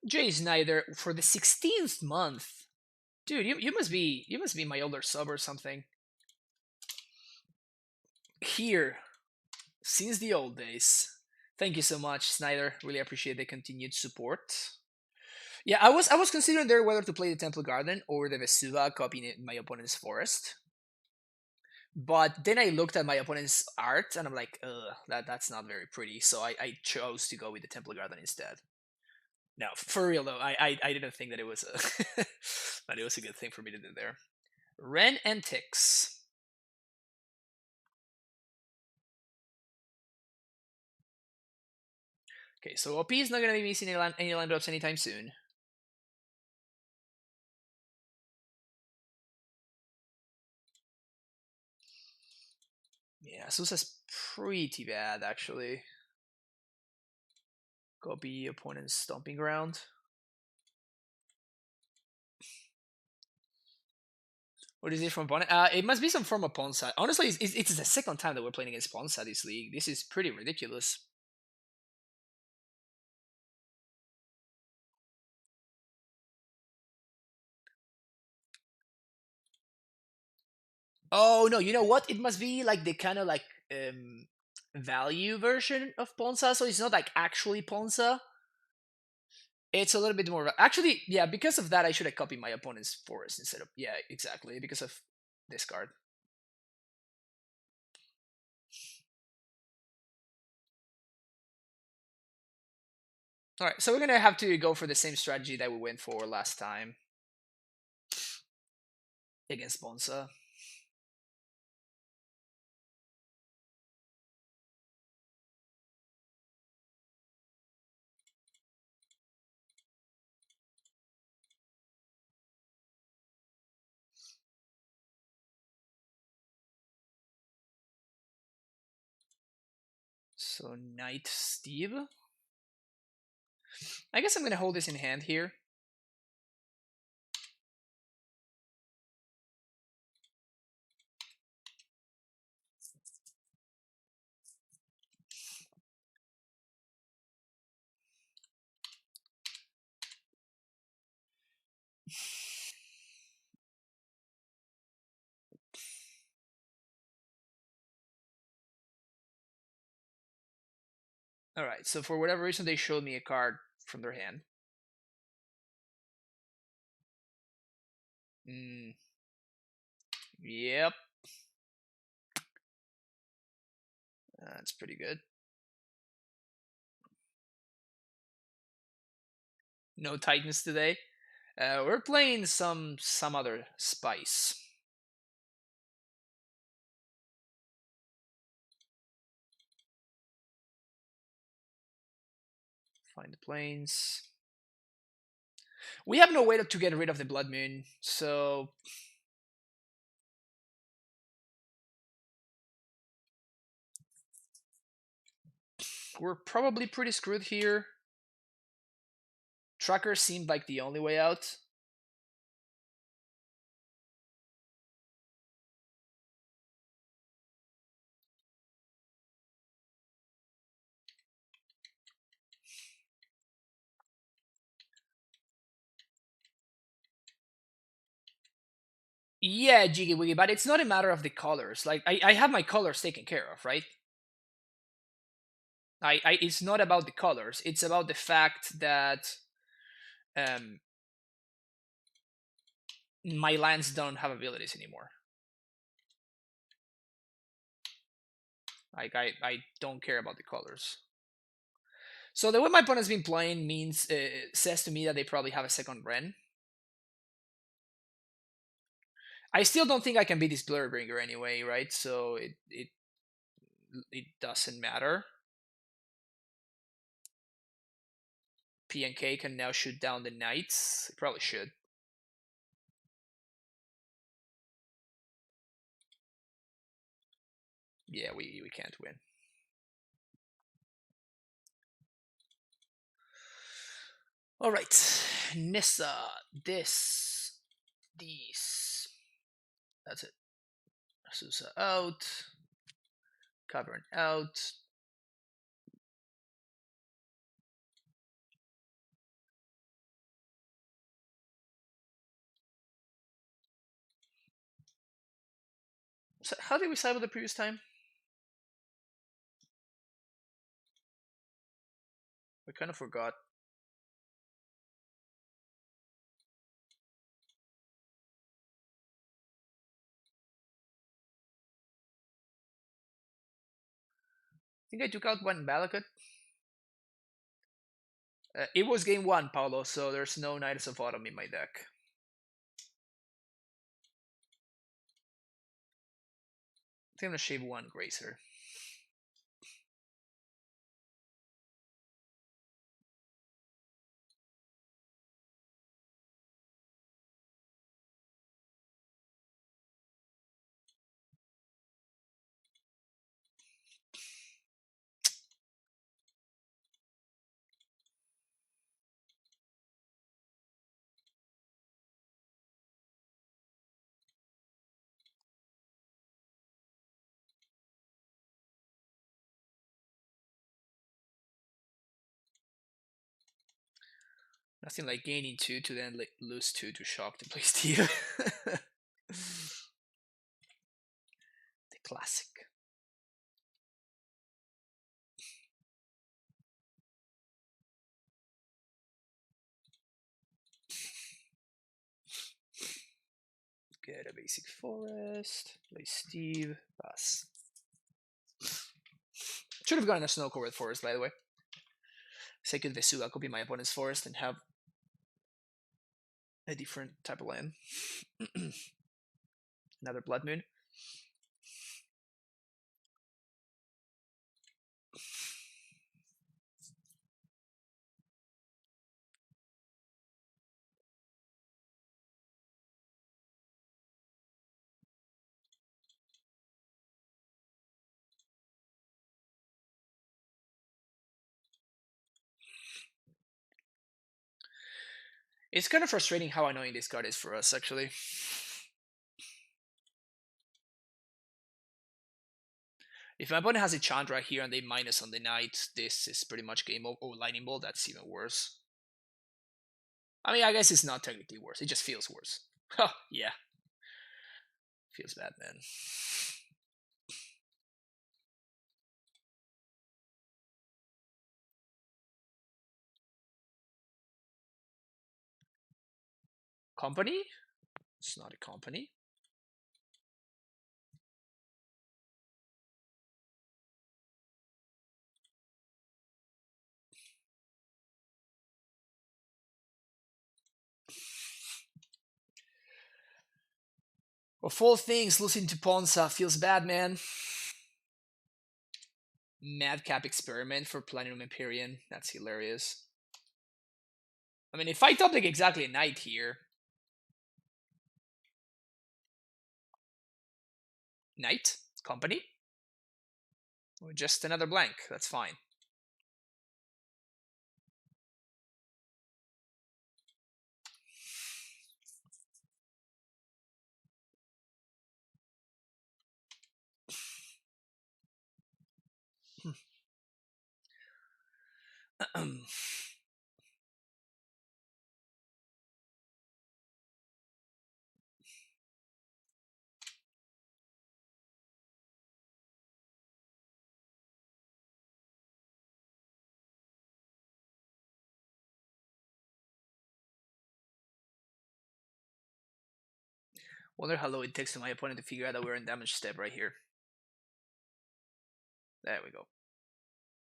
Jay Snyder for the 16th month. Dude, you must be my older sub or something. Here, since the old days. Thank you so much, Snyder. Really appreciate the continued support. Yeah, I was considering there whether to play the Temple Garden or the Vesuva, copying my opponent's forest. But then I looked at my opponent's art and I'm like, ugh, that's not very pretty. So I chose to go with the Temple Garden instead. No, for real though, I didn't think that it was a that it was a good thing for me to do there. Ren and Tix. Okay, so OP is not gonna be missing any land drops anytime soon. Yeah, Susa's pretty bad actually. Copy opponent's stomping ground. What is it from opponent? It must be some form of Ponza. Honestly, it's the second time that we're playing against Ponza this league. This is pretty ridiculous. Oh no, you know what? It must be like the kind of like value version of Ponza, so it's not like actually Ponza. It's a little bit more. Actually, yeah, because of that, I should have copied my opponent's forest instead of. Yeah, exactly, because of this card. All right, so we're gonna have to go for the same strategy that we went for last time against Ponza. So Knight Steve. I guess I'm gonna hold this in hand here. All right. So for whatever reason, they showed me a card from their hand. Mm, yep, that's pretty good. No Titans today. We're playing some other spice. Find the planes. We have no way to get rid of the Blood Moon, so we're probably pretty screwed here. Tracker seemed like the only way out. Yeah, Jiggy Wiggy, but it's not a matter of the colors. Like I have my colors taken care of, right? It's not about the colors. It's about the fact that um, my lands don't have abilities anymore. Like I don't care about the colors. So the way my opponent's been playing means says to me that they probably have a second Ren. I still don't think I can beat this Blurbringer anyway, right? So it doesn't matter. P&K can now shoot down the knights. It probably should. Yeah, we can't win. All right, Nissa, this, these. That's it. Susa out. Cavern out. So how did we cyber the previous time? I kind of forgot. I think I took out one Valuekut. It was game 1, Paulo, so there's no Knights of Autumn in my deck. I think I'm gonna shave 1 Grazer. Nothing like gaining 2 to then lose 2 to shock to play Steve. The classic. Get a basic forest. Play Steve. Pass. Should have gotten a snow covered forest, by the way. Second Vesuga could be my opponent's forest and have a different type of land. Another Blood Moon. It's kind of frustrating how annoying this card is for us, actually. If my opponent has a Chandra here and they minus on the knight, this is pretty much game over. Oh, Lightning Bolt, that's even worse. I mean, I guess it's not technically worse. It just feels worse. Huh, yeah. Feels bad, man. Company? It's not a company. Of all things, losing to Ponza feels bad, man. Madcap experiment for Platinum Empyrean. That's hilarious. I mean, if I top deck exactly a knight here. Knight? Company? Or just another blank. That's fine. Wonder how long it takes to my opponent to figure out that we're in damage step right here. There we go.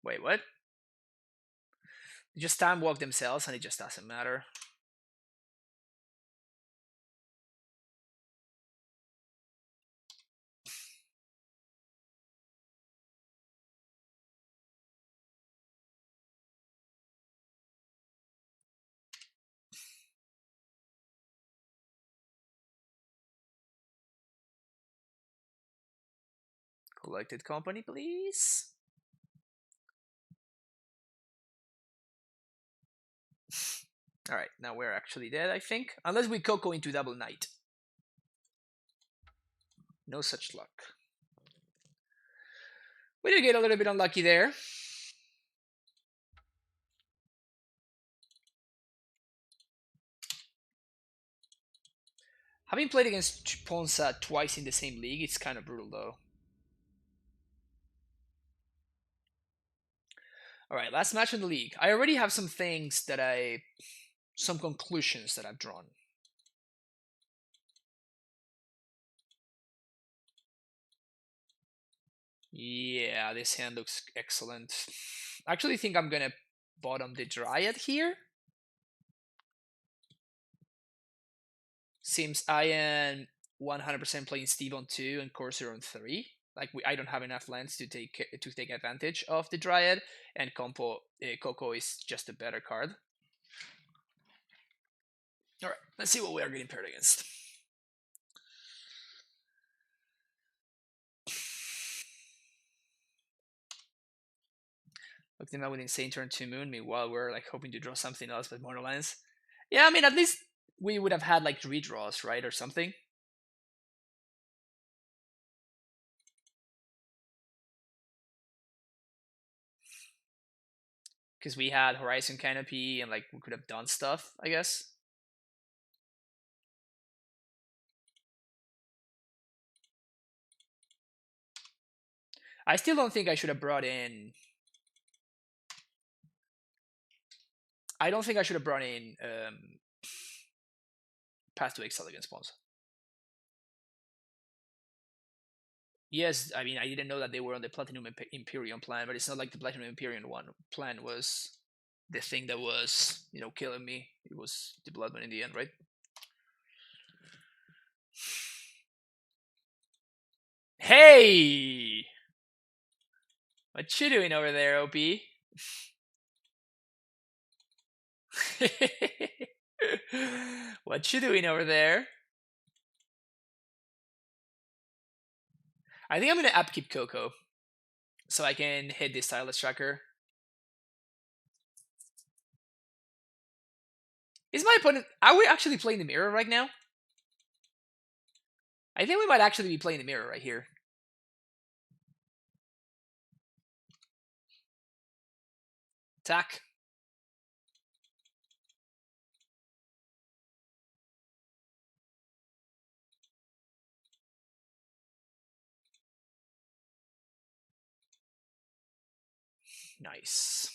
Wait, what? They just time walk themselves and it just doesn't matter. Collected company, please. Alright, now we're actually dead, I think. Unless we CoCo into double knight. No such luck. We did get a little bit unlucky there. Having played against Ponza twice in the same league, it's kind of brutal though. Alright, last match in the league. I already have some things that some conclusions that I've drawn. Yeah, this hand looks excellent. I actually think I'm gonna bottom the Dryad here. Seems I am 100% playing Steve on 2 and Corsair on 3. Like I don't have enough lands to take advantage of the Dryad, and CoCo is just a better card. All right, let's see what we are getting paired against. Looking at with Insane turn 2 Moon. Meanwhile, we're like hoping to draw something else with mono lands. Yeah, I mean at least we would have had like redraws, right, or something. Because we had Horizon Canopy and like we could have done stuff, I guess. I still don't think I should have brought in. I don't think I should have brought in Path to Exile against Ponza. Yes, I mean I didn't know that they were on the Platinum Imperium plan, but it's not like the Platinum Imperium plan was the thing that was, you know, killing me. It was the Blood Moon in the end, right? Hey! What you doing over there, OP? What you doing over there? I think I'm gonna upkeep CoCo so I can hit this Tireless Tracker. Is my opponent... Are we actually playing the mirror right now? I think we might actually be playing the mirror right here. Attack. Nice.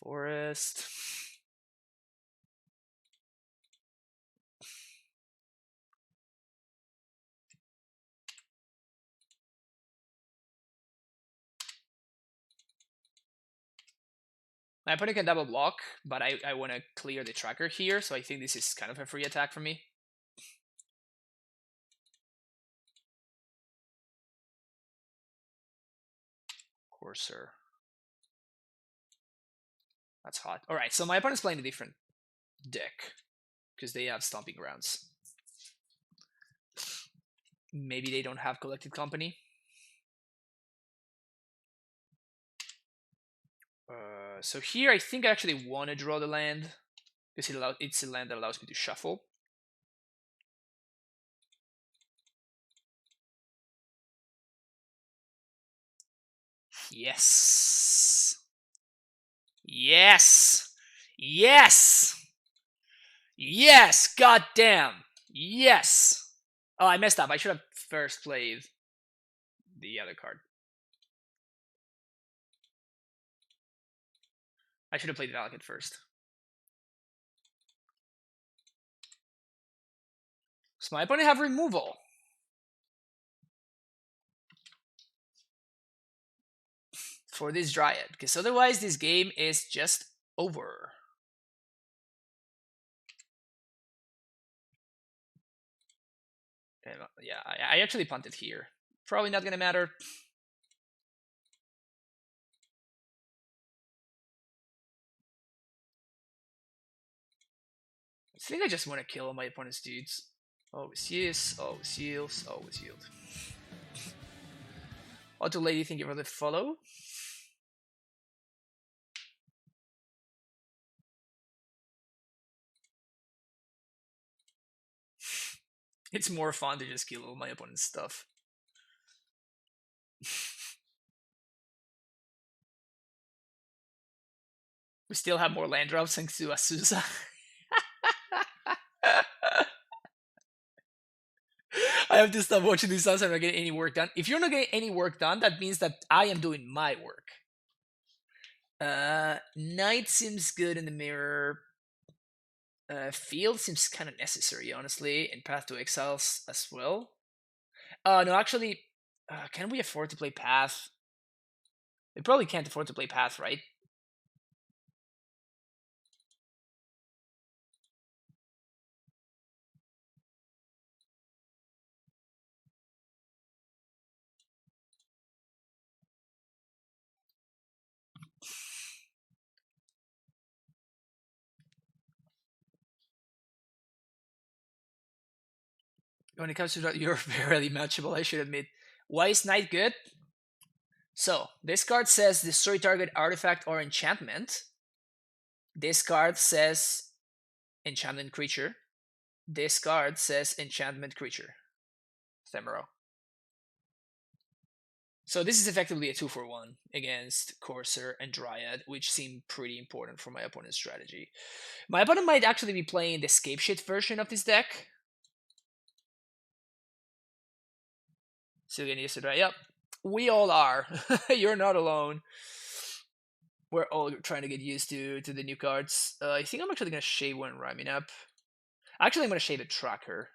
Forest. My opponent can double block, but I want to clear the tracker here, so I think this is kind of a free attack for me. Corsair. That's hot. Alright, so my opponent's playing a different deck, because they have Stomping Grounds. Maybe they don't have Collected Company. So here I think I actually want to draw the land, because it's a land that allows me to shuffle. Yes. Yes. Yes. Yes. God damn. Yes. Oh, I messed up. I should have first played the other card. I should have played Valuekut first. So my opponent have removal. For this Dryad, because otherwise this game is just over. And, yeah, I actually punted here. Probably not gonna matter. I think I just want to kill all my opponent's dudes. Always use, always yields, always yield. Auto Lady, thank you for the follow. It's more fun to just kill all my opponent's stuff. We still have more land drops thanks to Azusa. I have to stop watching these sounds. I'm not getting any work done. If you're not getting any work done, that means that I am doing my work. Knight seems good in the mirror. Field seems kind of necessary, honestly, and Path to Exiles as well. No, actually, can we afford to play Path? We probably can't afford to play Path, right? When it comes to that, you're barely matchable, I should admit. Why is Knight good? So, this card says destroy target artifact or enchantment. This card says enchantment creature. This card says enchantment creature. Ephemeral. So this is effectively a 2-for-1 against Courser and Dryad, which seem pretty important for my opponent's strategy. My opponent might actually be playing the Scapeshift version of this deck. So getting used to Dryad. Yep, we all are. You're not alone. We're all trying to get used to the new cards. I think I'm actually going to shave one rhyming up. Actually, I'm going to shave a tracker.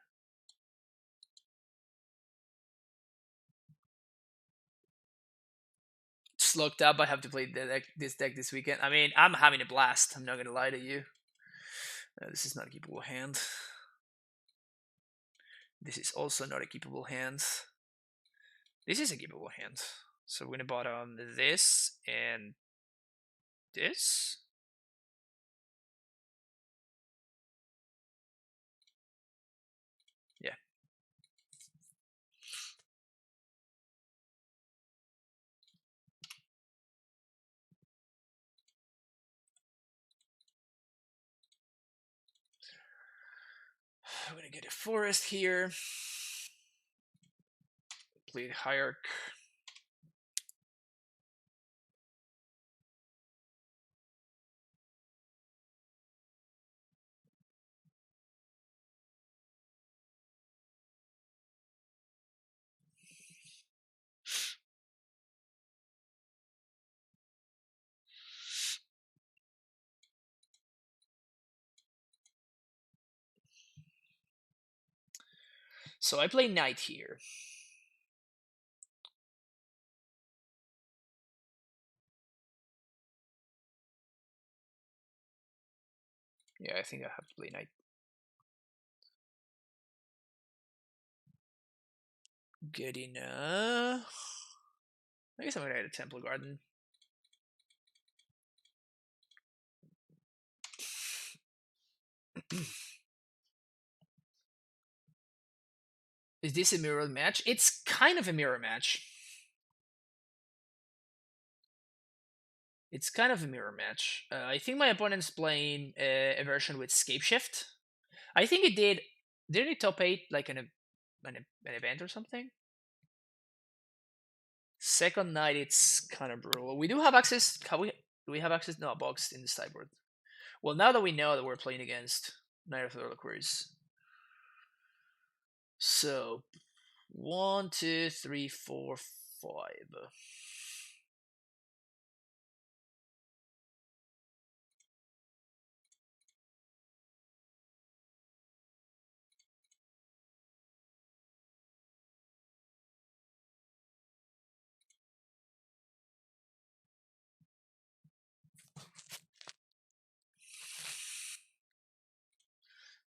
Just looked up. I have to play this deck this weekend. I mean, I'm having a blast. I'm not going to lie to you. This is not a keepable hand. This is also not a keepable hand. This is a keepable hand. So we're going to bottom this and this. Yeah. I'm going to get a forest here. Play the hierarch. So I play knight here. Yeah, I think I have to play knight. Good enough. I guess I'm gonna get a Temple Garden. Is this a mirror match? It's kind of a mirror match. It's kind of a mirror match. I think my opponent's playing a version with Scapeshift. I think it did. Did it top 8 like an event or something? Second night, it's kind of brutal. We do have access. Do we have access? No, box in the sideboard. Well, now that we know that we're playing against Knight of the Reliquaries. So, 1, 2, 3, 4, 5.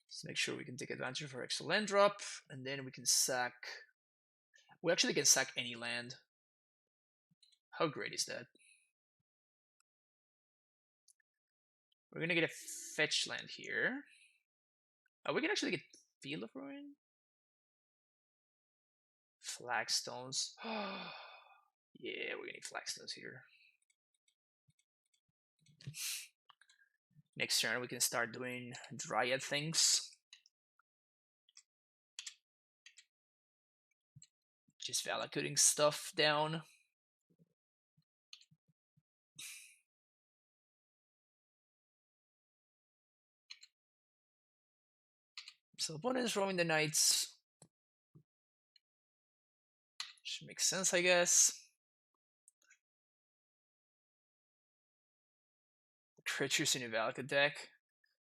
Let's make sure we can take advantage of our extra land drop, and then we can sack. We actually can sack any land. How great is that? We're gonna get a fetch land here. We can actually get Field of Ruin. Flagstones. Yeah, we're gonna need flagstones here. Next turn we can start doing Dryad things. Just Valuekuting stuff down. So opponent is rolling the knights. Should make sense, I guess. Creatures in a Valuekut deck.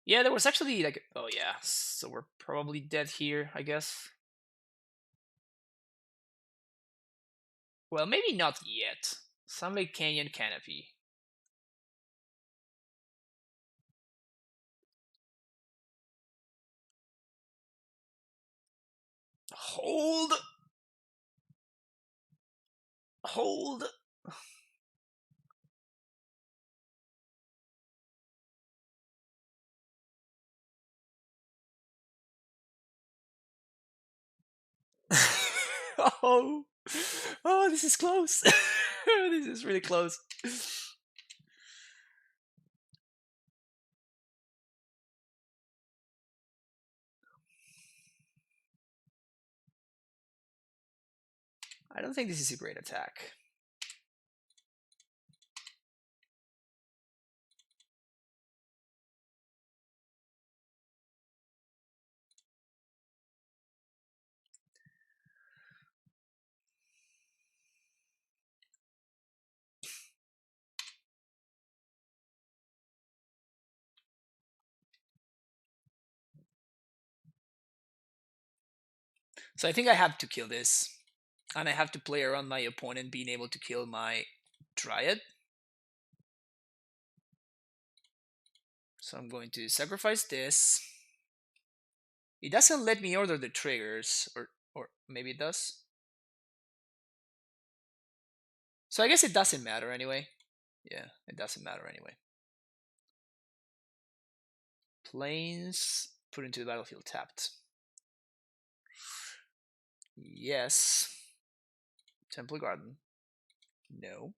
Yeah, there was actually like, oh yeah, so we're probably dead here, I guess. Well, maybe not yet. Sunlit Canyon Canopy. Hold! Hold! Oh! Oh, this is close! This is really close. I don't think this is a great attack. So I think I have to kill this. And I have to play around my opponent being able to kill my Dryad. So I'm going to sacrifice this. It doesn't let me order the triggers, or maybe it does. So I guess it doesn't matter anyway. Yeah, it doesn't matter anyway. Planes put into the battlefield tapped. Yes. Temple Garden. No.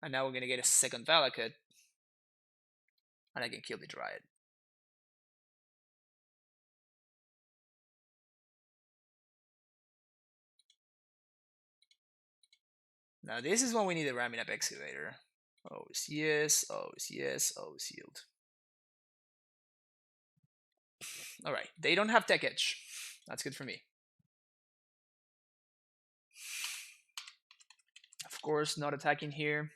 And now we're gonna get a second Valuekut. And I can kill the Dryad. Now this is when we need a ramming up excavator. Always yes, always yes, always yield. Alright, they don't have tech edge. That's good for me. Of course, not attacking here.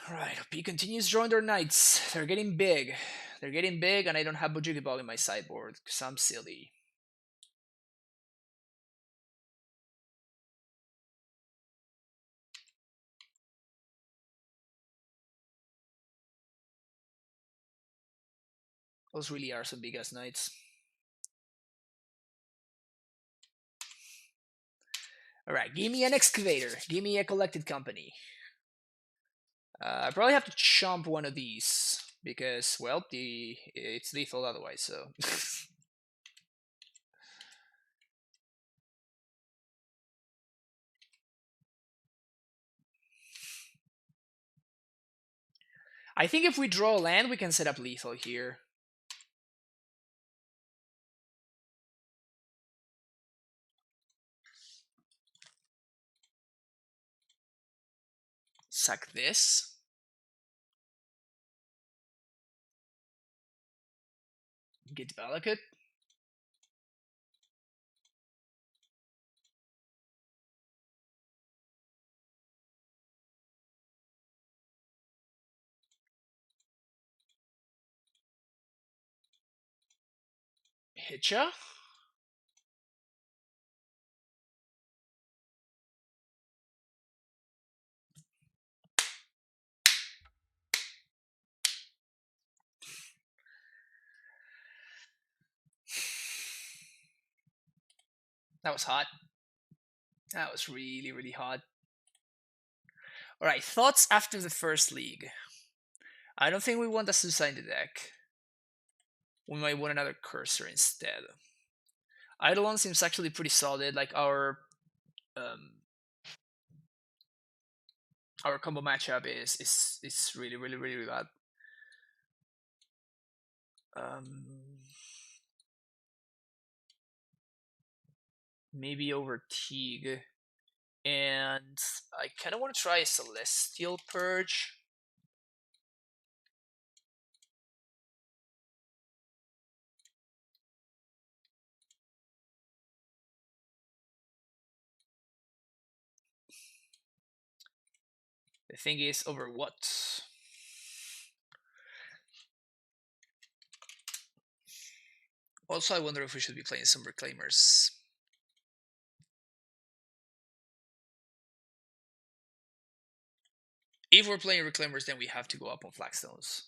Alright, he continues drawing their knights. They're getting big. They're getting big, and I don't have Bojuki Ball in my sideboard, because I'm silly. Those really are some big ass knights. Alright, give me an excavator. Give me a collected company. I probably have to chomp one of these because, well, it's lethal otherwise. So I think if we draw land, we can set up lethal here. Sack this. Get Valuekut. Hitcha. That was hot. That was really, really hot. Alright, thoughts after the first league. I don't think we want a Suicide in the deck. We might want another Cursor instead. Eidolon seems actually pretty solid, like our combo matchup is really, really, really, really bad. Maybe over Teague. And I kind of want to try a Celestial Purge. The thing is, over what? Also, I wonder if we should be playing some Reclaimers. If we're playing Reclaimers, then we have to go up on Flagstones.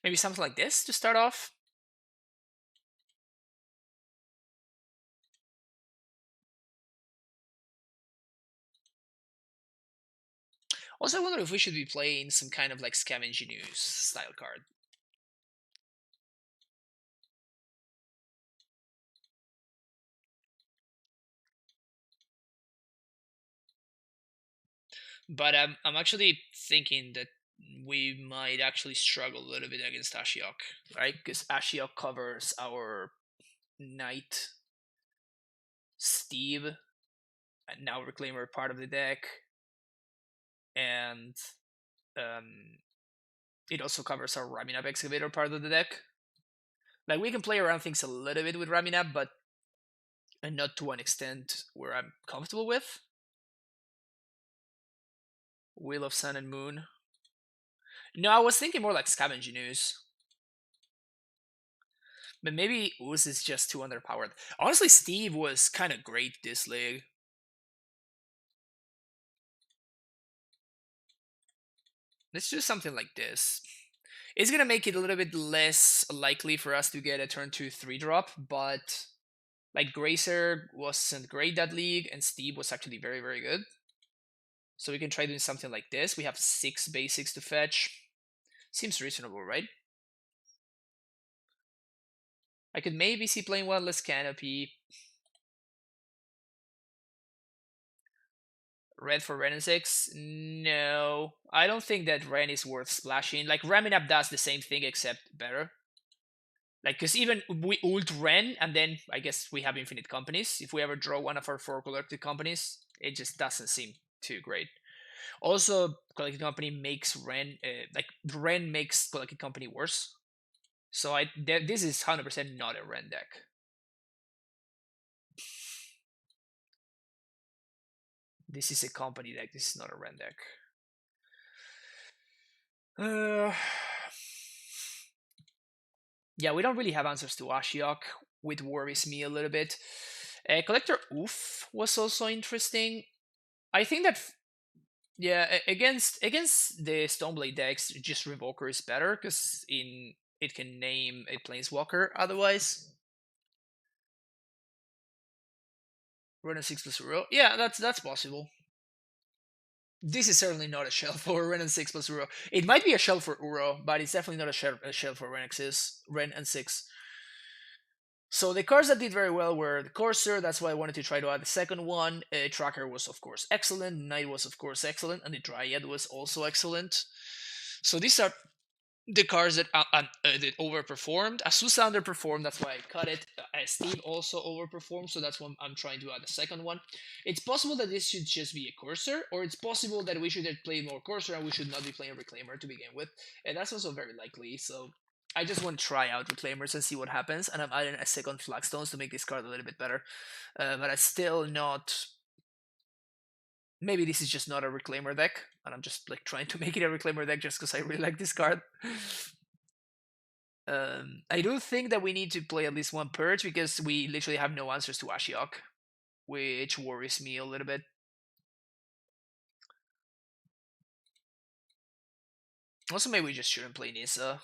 Maybe something like this to start off. Also, I wonder if we should be playing some kind of like Scavenging News style card. But I'm actually thinking that we might actually struggle a little bit against Ashiok, right? Because Ashiok covers our Knight, Steve, and now Reclaimer part of the deck, and it also covers our Raminab Excavator part of the deck. Like, we can play around things a little bit with Raminab, but not to an extent where I'm comfortable with. Wheel of Sun and Moon. No, I was thinking more like Scavenging News. But maybe Ooze is just too underpowered. Honestly, Steve was kind of great this league. Let's do something like this. It's gonna make it a little bit less likely for us to get a turn 2 3-drop, but like Gracer wasn't great that league, and Steve was actually very, very good. So we can try doing something like this. We have 6 basics to fetch. Seems reasonable, right? I could maybe see playing one less Canopy. Red for Ren and 6? No. I don't think that Ren is worth splashing. Like, Raminap does the same thing except better. Like, because even we ult Ren, and then I guess we have infinite companies. If we ever draw one of our 4 collected companies, it just doesn't seem too great. Also, collected company makes Ren, like, Ren makes collected company worse. So this is 100% not a Ren deck. This is a company deck. This is not a Ren deck. Yeah, we don't really have answers to Ashiok, which worries me a little bit. Collector Oof was also interesting. I think that against the Stoneblade decks, just Revoker is better because it can name a Planeswalker otherwise. Run a 6+ Uro. Yeah, that's possible. This is certainly not a shell for Ren and 6+ Uro. It might be a shell for Uro, but it's definitely not a shell for Ren and 6. So the cards that did very well were the Courser, that's why I wanted to try to add the second one. Tracker was of course excellent, Knight was of course excellent, and the Dryad was also excellent. So these are the cards that overperformed. Asusa underperformed, that's why I cut it. Steve also overperformed, so that's why I'm trying to add a second one. It's possible that this should just be a Courser, or it's possible that we should have played more Courser and we should not be playing Reclaimer to begin with. And that's also very likely, so I just want to try out Reclaimers and see what happens, and I'm adding a second Flagstones to make this card a little bit better. But I still not. Maybe this is just not a Reclaimer deck, and I'm just like trying to make it a Reclaimer deck just because I really like this card. I do think that we need to play at least one Purge because we literally have no answers to Ashiok, which worries me a little bit. Also, maybe we just shouldn't play Nissa.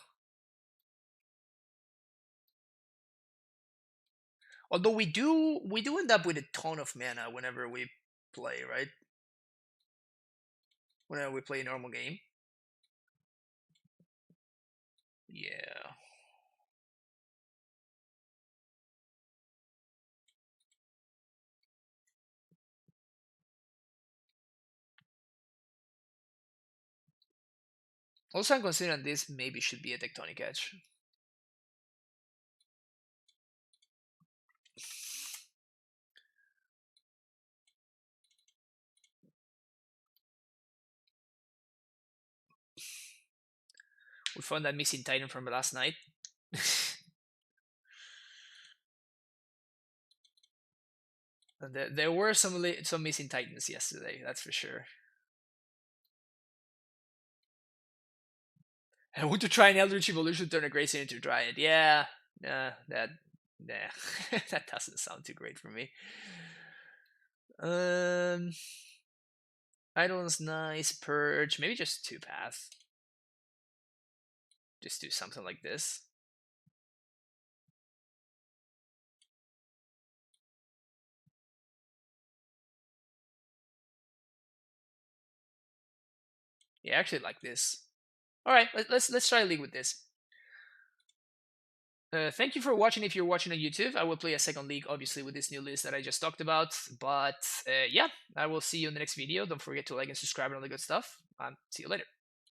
Although we do end up with a ton of mana whenever we play, right? Whenever we play a normal game. Yeah. Also, I'm considering this maybe should be a Tectonic Edge. We found that missing Titan from last night. There were some missing Titans yesterday, that's for sure. I want to try an Eldritch Evolution, turn a Grayson into Dryad. Yeah, that that doesn't sound too great for me. Idol's nice, Purge, maybe just 2 paths. Just do something like this. Yeah, I actually like this. All right, let's try a league with this. Thank you for watching. If you're watching on YouTube, I will play a second league, obviously, with this new list that I just talked about. But yeah, I will see you in the next video. Don't forget to like and subscribe and all the good stuff. See you later.